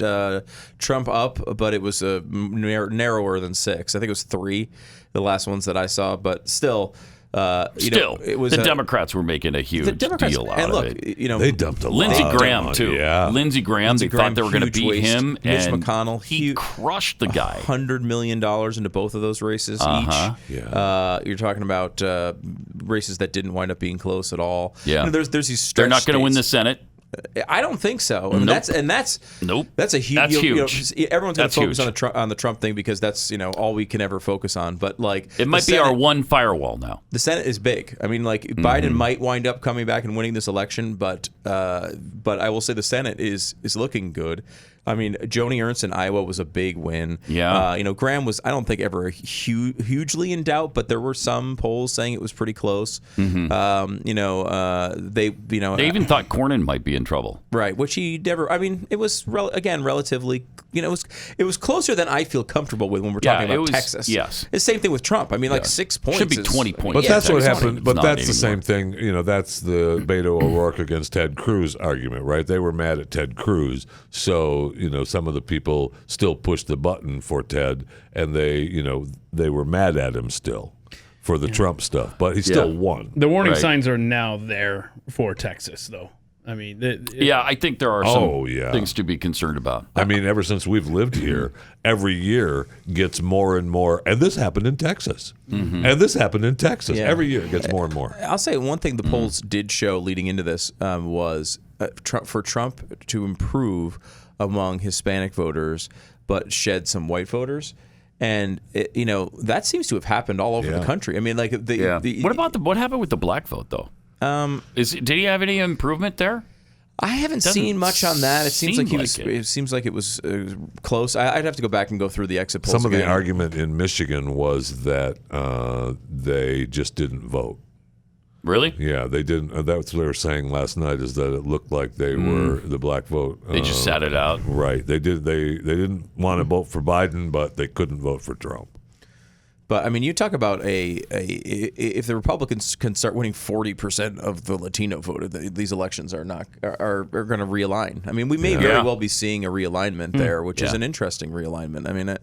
Speaker 9: Trump up, but it was narrower than 6. I think it was 3, the last ones that I saw, but still. It was
Speaker 2: the Democrats were making a huge deal out of it.
Speaker 17: They dumped a lot.
Speaker 2: Lindsey
Speaker 17: of
Speaker 2: Graham
Speaker 17: money,
Speaker 2: too.
Speaker 17: Yeah.
Speaker 2: Lindsey Graham. They thought they were going to beat
Speaker 9: waste.
Speaker 2: him.
Speaker 9: Mitch
Speaker 2: and
Speaker 9: McConnell.
Speaker 2: He crushed the guy.
Speaker 9: $100 million into both of those races each.
Speaker 17: Yeah.
Speaker 9: You're talking about races that didn't wind up being close at all.
Speaker 2: Yeah.
Speaker 9: There's these stretch
Speaker 2: They're not going to win the
Speaker 9: states.
Speaker 2: Senate.
Speaker 9: I don't think so. I mean,
Speaker 2: Nope.
Speaker 9: that's
Speaker 2: Nope.
Speaker 9: That's a huge.
Speaker 2: That's huge.
Speaker 9: Everyone's going
Speaker 2: That's
Speaker 9: to focus
Speaker 2: huge.
Speaker 9: on the Trump thing because that's all we can ever focus on. But like
Speaker 2: It might be our one firewall now.
Speaker 9: The Senate is big. I mean, like Biden might wind up coming back and winning this election, but I will say the Senate is looking good. I mean, Joni Ernst in Iowa was a big win.
Speaker 2: Yeah.
Speaker 9: Graham was, I don't think, ever hugely in doubt, but there were some polls saying it was pretty close.
Speaker 2: Mm-hmm.
Speaker 9: They
Speaker 2: even thought Cornyn might be in trouble.
Speaker 9: Right, which he never. I mean, it was relatively. It was closer than I feel comfortable with when we're talking about Texas.
Speaker 2: Yes,
Speaker 9: it's the same thing with Trump. I mean, like 6 points
Speaker 2: should be
Speaker 9: is
Speaker 2: 20 points.
Speaker 17: But that's what happened. But
Speaker 2: It's not
Speaker 17: that's the
Speaker 2: anymore.
Speaker 17: same thing. That's the Beto O'Rourke against Ted Cruz argument, right? They were mad at Ted Cruz, so some of the people still pushed the button for Ted, and they were mad at him still for the Trump stuff, but he still won.
Speaker 3: The warning signs are now there for Texas, though. I mean,
Speaker 2: I think there are some things to be concerned about.
Speaker 17: I mean, ever since we've lived here, every year gets more and more. And this happened in Texas.
Speaker 2: Mm-hmm.
Speaker 17: And this happened in Texas.
Speaker 9: Yeah.
Speaker 17: Every year it gets more and more.
Speaker 9: I'll say one thing the polls did show leading into this was for Trump to improve among Hispanic voters, but shed some white voters. And that seems to have happened all over the country. I mean, like
Speaker 2: what happened with the black vote though? Did he have any improvement there?
Speaker 9: I haven't seen much on that. It seems like it seems like it was close. I'd have to go back and go through the exit polls.
Speaker 17: Some of the argument in Michigan was that they just didn't vote.
Speaker 2: Really?
Speaker 17: Yeah, they didn't. That's what they were saying last night. Is that it looked like they were the black vote.
Speaker 2: They just sat it out.
Speaker 17: Right. They did. They didn't want to vote for Biden, but they couldn't vote for Trump.
Speaker 9: But I mean, you talk about if the Republicans can start winning 40% of the Latino vote, these elections are going to realign. I mean, we may very well be seeing a realignment there, which is an interesting realignment. I mean,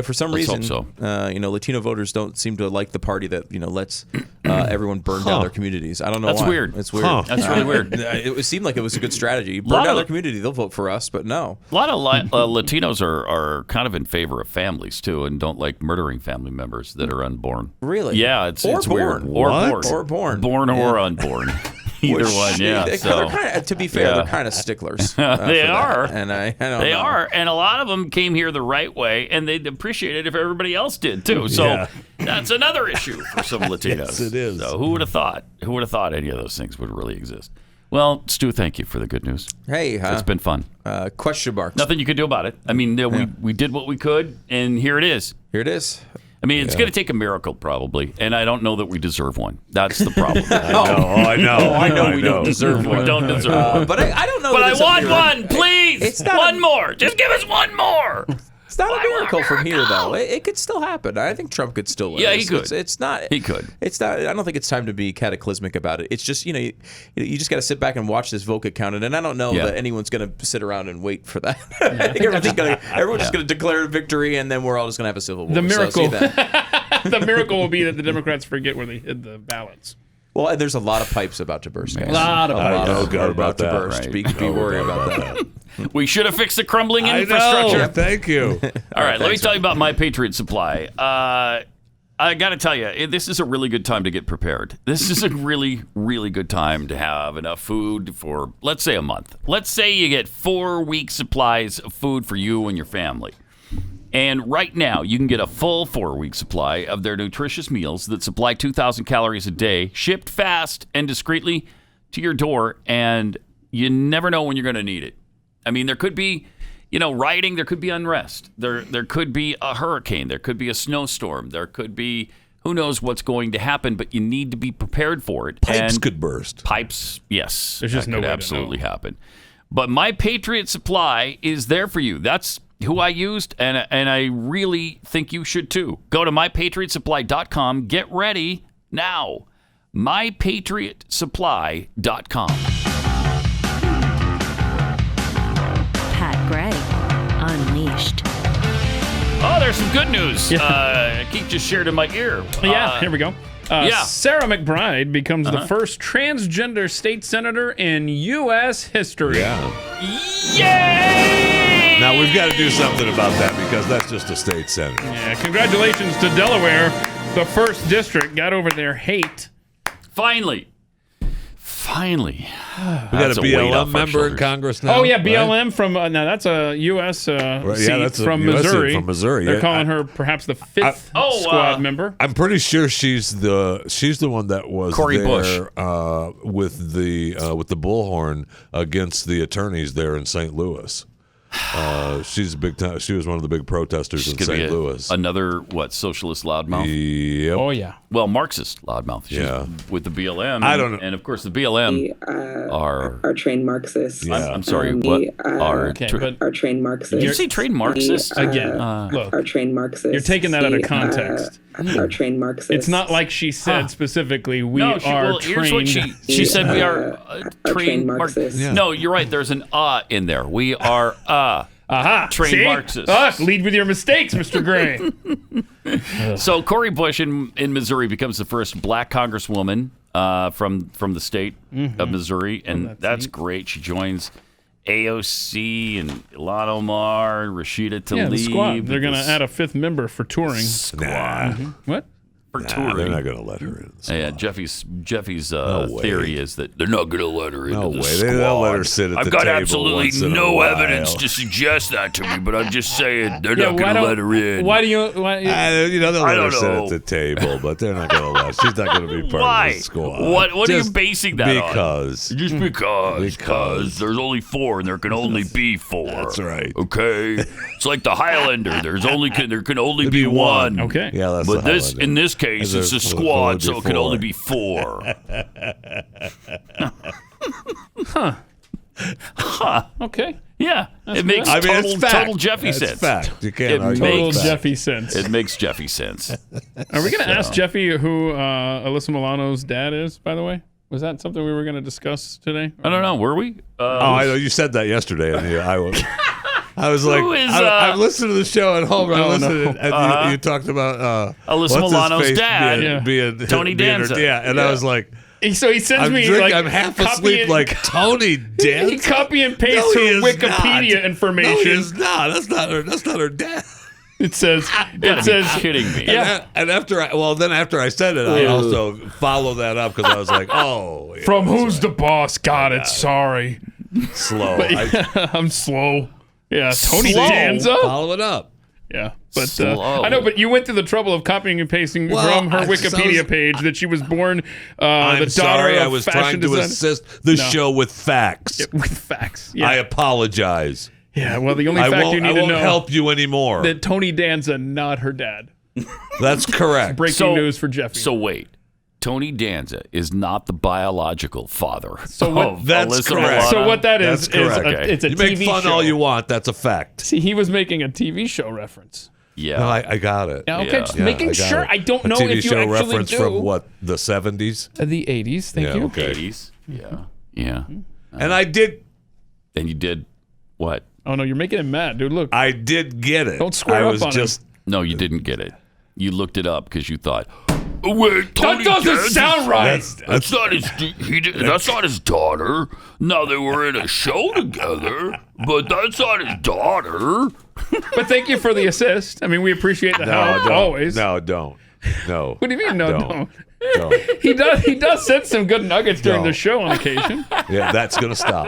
Speaker 9: for some reason, Latino voters don't seem to like the party that lets everyone burn down their communities. I don't know.
Speaker 2: That's
Speaker 9: why.
Speaker 2: weird.
Speaker 9: It's weird.
Speaker 2: That's really weird.
Speaker 9: It seemed like it was a good strategy. Burn down their community, they'll vote for us. But no,
Speaker 2: a lot of Latinos are kind of in favor of families too, and don't like murdering family members that are unborn.
Speaker 9: Really?
Speaker 2: Yeah, it's
Speaker 9: born.
Speaker 2: weird. Or born or unborn. Either one, yeah.
Speaker 9: So, to be fair, they're kind of sticklers.
Speaker 2: They are,
Speaker 9: and I don't
Speaker 2: they
Speaker 9: know.
Speaker 2: are, and a lot of them came here the right way, and they'd appreciate it if everybody else did too. So that's another issue for some Latinos.
Speaker 17: Yes, it is.
Speaker 2: So who would have thought? Who would have thought any of those things would really exist? Well, Stu, thank you for the good news.
Speaker 9: Hey,
Speaker 2: it's been fun.
Speaker 9: Question marks.
Speaker 2: Nothing you could do about it. I mean, we did what we could, and here it is.
Speaker 9: Here it is.
Speaker 2: I mean, it's going to take a miracle probably, and I don't know that we deserve one. That's the problem.
Speaker 17: I know.
Speaker 9: We don't deserve one.
Speaker 2: We don't deserve one.
Speaker 9: But I don't know.
Speaker 2: But
Speaker 9: that
Speaker 2: I
Speaker 9: it's a
Speaker 2: want
Speaker 9: miracle.
Speaker 2: one, please.
Speaker 9: It's not
Speaker 2: one more. Just give us one more.
Speaker 9: It's not a miracle from here, though. It could still happen. I think Trump could still win.
Speaker 2: Yeah, he could.
Speaker 9: It's not.
Speaker 2: He could.
Speaker 9: It's not. I don't think it's time to be cataclysmic about it. It's just you just got to sit back and watch this vote get counted. And I don't know that anyone's going to sit around and wait for that. I think everyone's just going to declare victory, and then we're all just going to have a civil war.
Speaker 3: The miracle.
Speaker 9: So, see that.
Speaker 3: The miracle will be that the Democrats forget where they hid the ballots.
Speaker 9: Well, and there's a lot of pipes about to burst. Guys.
Speaker 3: A lot of pipes.
Speaker 9: About to burst.
Speaker 2: Right.
Speaker 9: Be worried about that.
Speaker 2: We should have fixed the crumbling
Speaker 17: I
Speaker 2: infrastructure.
Speaker 17: know. Thank you.
Speaker 2: All right, let me tell you about My Patriot Supply. I got to tell you, this is a really good time to get prepared. This is a really, really good time to have enough food for, let's say, a month. Let's say you get 4-week supplies of food for you and your family. And right now, you can get a full 4-week supply of their nutritious meals that supply 2,000 calories a day, shipped fast and discreetly to your door, and you never know when you're going to need it. I mean, there could be, rioting, there could be unrest. There could be a hurricane. There could be a snowstorm. There could be, who knows what's going to happen, but you need to be prepared for it.
Speaker 17: Pipes could burst.
Speaker 2: Pipes, yes.
Speaker 3: There's just
Speaker 2: that
Speaker 3: no
Speaker 2: could
Speaker 3: way to
Speaker 2: absolutely
Speaker 3: know.
Speaker 2: happen. But My Patriot Supply is there for you. That's who I used, and I really think you should too. Go to mypatriotsupply.com. Get ready now. MyPatriotSupply.com.
Speaker 1: Pat Gray Unleashed.
Speaker 2: Oh, there's some good news. Keith just shared in my ear.
Speaker 3: Here we go. Sarah McBride becomes the first transgender state senator in U.S. history. Yay!
Speaker 17: Now, we've got to do something about that because that's just a state senator.
Speaker 3: Yeah, congratulations to Delaware. The first district got over their hate.
Speaker 2: Finally.
Speaker 17: We got a BLM member in Congress now.
Speaker 3: Oh, yeah, BLM from, now that's a U.S. seat from Missouri.
Speaker 17: From Missouri.
Speaker 3: They're calling her perhaps the fifth squad member.
Speaker 17: I'm pretty sure she's the one that was
Speaker 2: Cori
Speaker 17: there
Speaker 2: Bush.
Speaker 17: with the bullhorn against the attorneys there in St. Louis. She's big time. She was one of the big protesters in St. Louis.
Speaker 2: Another socialist loudmouth.
Speaker 17: Yep.
Speaker 3: Oh yeah.
Speaker 2: Well, Marxist loudmouth. She's with the BLM.
Speaker 17: I don't know.
Speaker 2: And of course, the BLM are
Speaker 4: trained Marxists.
Speaker 2: I'm sorry. What are
Speaker 4: trained Marxists?
Speaker 2: Did you say trained Marxists
Speaker 3: again?
Speaker 4: Look, are trained Marxists.
Speaker 3: You're taking that out of context.
Speaker 4: Are trained Marxists.
Speaker 3: It's not like she said specifically we are trained.
Speaker 2: Here's what she said. We are trained Marxists.
Speaker 4: Yeah.
Speaker 2: No, you're right. There's an in there. We are trained Marxists.
Speaker 3: Lead with your mistakes, Mr. Gray.
Speaker 2: So Cori Bush in Missouri becomes the first black congresswoman from the state of Missouri, and that's great. She joins AOC and Ilhan Omar, Rashida Tlaib.
Speaker 3: Yeah, the squad. They're going to add a fifth member for touring.
Speaker 2: Squad.
Speaker 3: What?
Speaker 2: For touring.
Speaker 17: They're not going to let her in.
Speaker 2: Yeah, Jeffy's theory is that they're not going to let her into the squad.
Speaker 17: They don't let her sit at the
Speaker 2: I've got
Speaker 17: table
Speaker 2: absolutely
Speaker 17: once in a
Speaker 2: no
Speaker 17: while.
Speaker 2: evidence to suggest that to me, but I'm just saying they're not going to let her in.
Speaker 3: Why do you?
Speaker 17: they'll let her sit at the table, but they're not going to let. She's not going to be part of the squad.
Speaker 2: What are you basing that on?
Speaker 17: Just
Speaker 2: Because there's only 4 and there can only be 4.
Speaker 17: That's right.
Speaker 2: Okay, it's like the Highlander. There can only be 1.
Speaker 3: Okay.
Speaker 17: Yeah, that's
Speaker 2: but
Speaker 17: the
Speaker 2: in this case, it's a squad, so it can only be 4.
Speaker 3: Okay.
Speaker 2: Yeah, it makes total Jeffy sense.
Speaker 17: Fact. You can't argue
Speaker 3: total
Speaker 17: with that.
Speaker 3: Jeffy sense.
Speaker 2: It makes Jeffy sense.
Speaker 3: Are we going to ask Jeffy who Alyssa Milano's dad is, by the way? Was that something we were going to discuss today?
Speaker 2: I don't know. Were we?
Speaker 17: I know you said that yesterday, and I was like, I'm listening to the show at home. And you talked about
Speaker 2: Alyssa Milano's dad
Speaker 17: being
Speaker 2: Tony Danza.
Speaker 17: I was like,
Speaker 3: so he sends
Speaker 17: I'm half asleep like Tony Danza.
Speaker 3: He copy and paste her Wikipedia information.
Speaker 17: No, he is not. That's not her dad.
Speaker 3: It says
Speaker 2: kidding me.
Speaker 17: Yeah. And after I said it, I also followed that up because I was like, oh. Yeah,
Speaker 3: from who's the boss? Got it. Sorry.
Speaker 17: Slow.
Speaker 3: I'm slow. Yeah, Tony Danza.
Speaker 17: Follow it up.
Speaker 3: Yeah, but I know. But you went through the trouble of copying and pasting from her Wikipedia page that she was born
Speaker 17: I'm
Speaker 3: the daughter
Speaker 17: sorry,
Speaker 3: of
Speaker 17: I was
Speaker 3: fashion
Speaker 17: trying to
Speaker 3: designer.
Speaker 17: assist the show with facts.
Speaker 3: Yeah, with facts. Yeah.
Speaker 17: I apologize.
Speaker 3: Yeah. Well, the only fact you need to know
Speaker 17: help you anymore.
Speaker 3: that Tony Danza, not her dad.
Speaker 17: That's correct.
Speaker 3: Breaking news for Jeffy.
Speaker 2: So wait. Tony Danza is not the biological father of
Speaker 17: that's
Speaker 2: Alyssa
Speaker 17: correct.
Speaker 2: Milano.
Speaker 3: So what that
Speaker 17: That's
Speaker 3: is
Speaker 17: correct.
Speaker 3: it's a
Speaker 17: you
Speaker 3: TV
Speaker 17: make fun
Speaker 3: show.
Speaker 17: all you want. That's a fact.
Speaker 3: See, he was making a TV show reference.
Speaker 2: Yeah.
Speaker 17: No, I got it.
Speaker 3: Yeah, okay, just making sure. I don't know
Speaker 17: a TV
Speaker 3: if you
Speaker 17: show
Speaker 3: actually
Speaker 17: reference
Speaker 3: do.
Speaker 17: from what, the 70s?
Speaker 3: The 80s, thank you.
Speaker 17: Okay.
Speaker 2: 80s. Yeah.
Speaker 17: And I did.
Speaker 2: And you did what?
Speaker 3: Oh, no, you're making him mad, dude. Look.
Speaker 17: I did get it.
Speaker 3: Don't square up on him.
Speaker 2: No, you didn't get it. You looked it up because you thought, oh, wait, Tony
Speaker 3: that doesn't
Speaker 2: Danza,
Speaker 3: sound right.
Speaker 2: That's not his. That's not his daughter. Now they were in a show together, but that's not his daughter.
Speaker 3: But thank you for the assist. I mean, we appreciate the help always.
Speaker 17: No, don't. No.
Speaker 3: What do you mean? No, don't.
Speaker 17: Don't.
Speaker 3: He does send some good nuggets during the show on occasion.
Speaker 17: Yeah, that's gonna stop.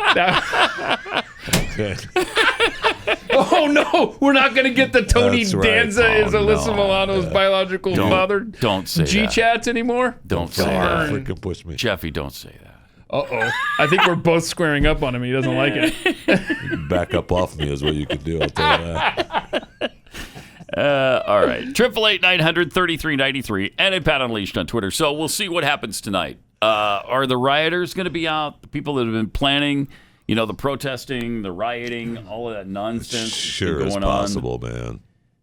Speaker 3: Oh no, we're not gonna get the Tony Danza is Alyssa Milano's biological father.
Speaker 2: Don't say
Speaker 3: G-chats anymore.
Speaker 2: Don't say that.
Speaker 17: Freaking push me,
Speaker 2: Jeffy. Don't say that.
Speaker 3: Uh-oh. I think we're both squaring up on him. He doesn't like it.
Speaker 17: Back up off me is what you can do. I'll tell you that.
Speaker 2: All right. 888-900-3393 and at Pat Unleashed on Twitter. So we'll see what happens tonight. Are the rioters going to be out? The people that have been planning, the protesting, the rioting, all of that nonsense
Speaker 17: Sure
Speaker 2: going
Speaker 17: is possible, man.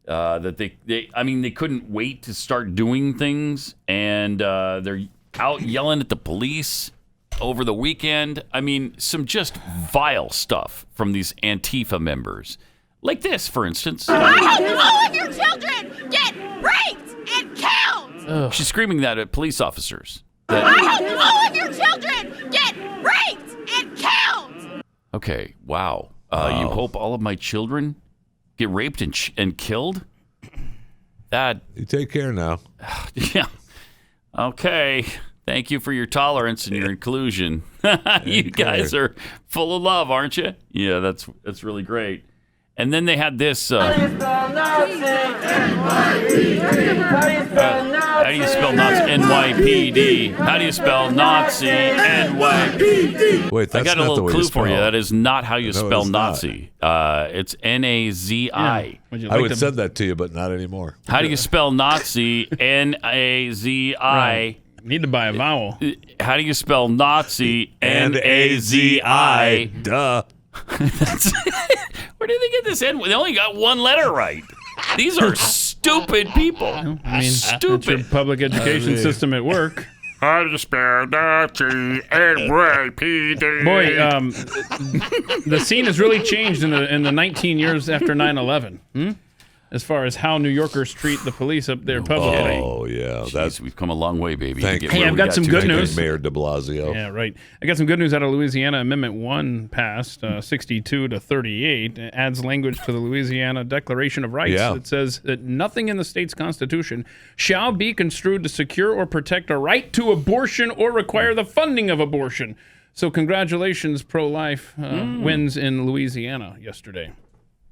Speaker 2: That they couldn't wait to start doing things, and they're out yelling at the police over the weekend. I mean, some just vile stuff from these Antifa members. Like this, for instance.
Speaker 7: All of your children get raped and killed!
Speaker 2: She's screaming that at police officers.
Speaker 7: I hope all of your children get raped and killed!
Speaker 2: Okay, wow. You hope all of my children get raped and killed? That...
Speaker 17: You take care now.
Speaker 2: Yeah. Okay. Thank you for your tolerance and your inclusion. You guys are full of love, aren't you? Yeah, that's really great. And then they had this. How do you spell Nazi? NYPD. How do you spell Nazi? NYPD.
Speaker 17: Wait, that's
Speaker 2: I got a
Speaker 17: not the
Speaker 2: little
Speaker 17: way
Speaker 2: clue
Speaker 17: to spell
Speaker 2: for you.
Speaker 17: it.
Speaker 2: That is not how you spell
Speaker 17: it's
Speaker 2: Nazi. It's Nazi.
Speaker 17: I would send that to you, but not anymore.
Speaker 2: How do you spell Nazi? Nazi.
Speaker 3: Right. Need to buy a vowel.
Speaker 2: How do you spell Nazi? Nazi.
Speaker 17: Duh.
Speaker 2: Where did they get this in? They only got one letter right. These are stupid people.
Speaker 3: I mean,
Speaker 2: stupid.
Speaker 3: that's your public education system at work.
Speaker 2: How do you spell Nazi? NYPD.
Speaker 3: Boy, the scene has really changed in the 19 years after 9/11. As far as how New Yorkers treat the police up there publicly.
Speaker 17: Oh, yeah.
Speaker 2: We've come a long way, baby.
Speaker 3: Hey, I've got some good news.
Speaker 17: Mayor de Blasio.
Speaker 3: Yeah, right. I got some good news out of Louisiana. Amendment 1 passed 62 to 38. It adds language to the Louisiana Declaration of Rights that says that nothing in the state's constitution shall be construed to secure or protect a right to abortion or require the funding of abortion. So congratulations, pro-life wins in Louisiana yesterday.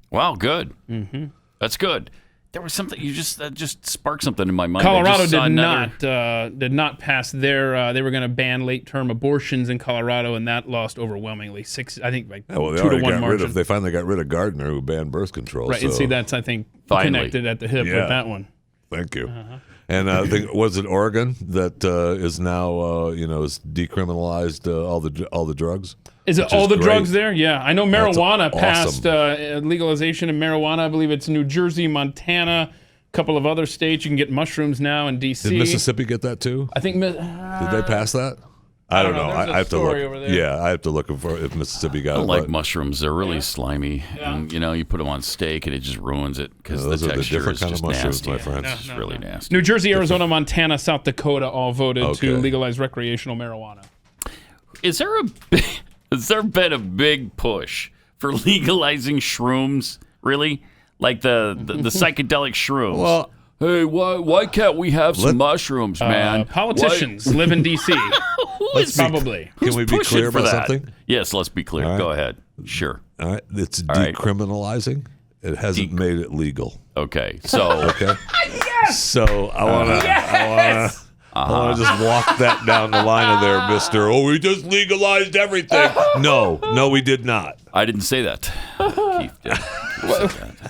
Speaker 2: Wow, good.
Speaker 3: Mm-hmm.
Speaker 2: That's good. There was something that just sparked something in my mind.
Speaker 3: Colorado did not pass their. They were going to ban late-term abortions in Colorado, and that lost overwhelmingly 2 to 1 margin.
Speaker 17: They finally got rid of Gardner, who banned birth control.
Speaker 3: Right,
Speaker 17: so.
Speaker 3: and see that's I think connected at the hip with that one.
Speaker 17: Thank you. And I think was it Oregon that is now is decriminalized all the drugs?
Speaker 3: Is it all the drugs there? Yeah, I know marijuana passed legalization of marijuana. I believe it's New Jersey, Montana, a couple of other states. You can get mushrooms now in D.C.
Speaker 17: Did Mississippi get that too?
Speaker 3: I think.
Speaker 17: Did they pass that? I don't know. I have to look. Yeah, I have to look for if Mississippi got it.
Speaker 2: I don't like mushrooms. They're really slimy. Yeah. And, you put them on steak and it just ruins it because the texture is just nasty.
Speaker 17: My friends.
Speaker 2: It's really nasty.
Speaker 3: New Jersey, Arizona, Montana, South Dakota all voted to legalize recreational marijuana.
Speaker 2: Has there been a big push for legalizing shrooms? Really? Like the psychedelic shrooms?
Speaker 17: Well,
Speaker 2: hey, why can't we have some mushrooms, man?
Speaker 3: Politicians live in D.C. Probably.
Speaker 17: Can we be clear about something?
Speaker 2: Yes, let's be clear. Go ahead. Sure.
Speaker 17: All right. It's decriminalizing. It hasn't made it legal.
Speaker 2: Okay. So.
Speaker 17: Okay. Yes! So I want to. I want to just walk that down the line of there, mister. Oh, we just legalized everything. No, we did not.
Speaker 2: I didn't say that. Keith did.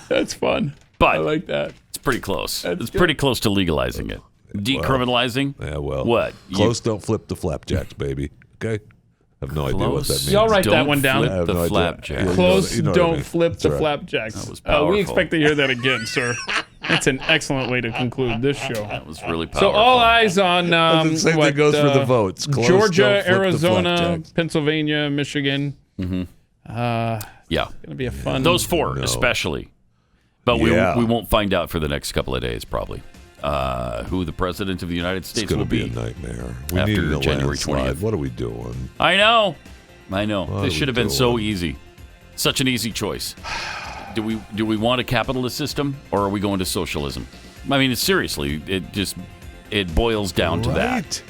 Speaker 3: That's fun.
Speaker 2: But
Speaker 3: I like that.
Speaker 2: It's pretty close. It's pretty close to legalizing it. Decriminalizing? What?
Speaker 17: Close don't flip the flapjacks, baby. Okay? I have no idea what that means.
Speaker 3: Y'all write that one down.
Speaker 2: Flip the flapjacks.
Speaker 3: Close don't flip the flapjacks.
Speaker 2: That was powerful.
Speaker 3: We expect to hear that again, sir. That's an excellent way to conclude this show.
Speaker 2: That was really powerful.
Speaker 3: So all eyes on
Speaker 17: same thing goes for the votes. Close,
Speaker 3: Georgia, Arizona, Pennsylvania, Michigan.
Speaker 2: Mm-hmm.
Speaker 3: Yeah. It's going to be a fun...
Speaker 2: Those four, especially. But we won't find out for the next couple of days, probably. Who the president of the United States will be.
Speaker 17: It's going to be a nightmare. We
Speaker 2: after
Speaker 17: need a
Speaker 2: January
Speaker 17: landslide.
Speaker 2: 20th.
Speaker 17: What are we doing?
Speaker 2: I know. This should have been so easy. Such an easy choice. Do we want a capitalist system or are we going to socialism? I mean, seriously, it boils down to that.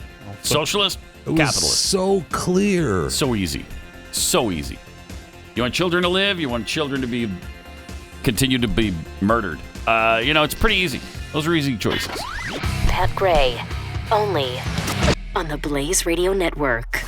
Speaker 2: Socialist, capitalist.
Speaker 17: So clear.
Speaker 2: So easy. So easy. You want children to live? You want children to continue to be murdered? It's pretty easy. Those are easy choices.
Speaker 1: Pat Gray, only on the Blaze Radio Network.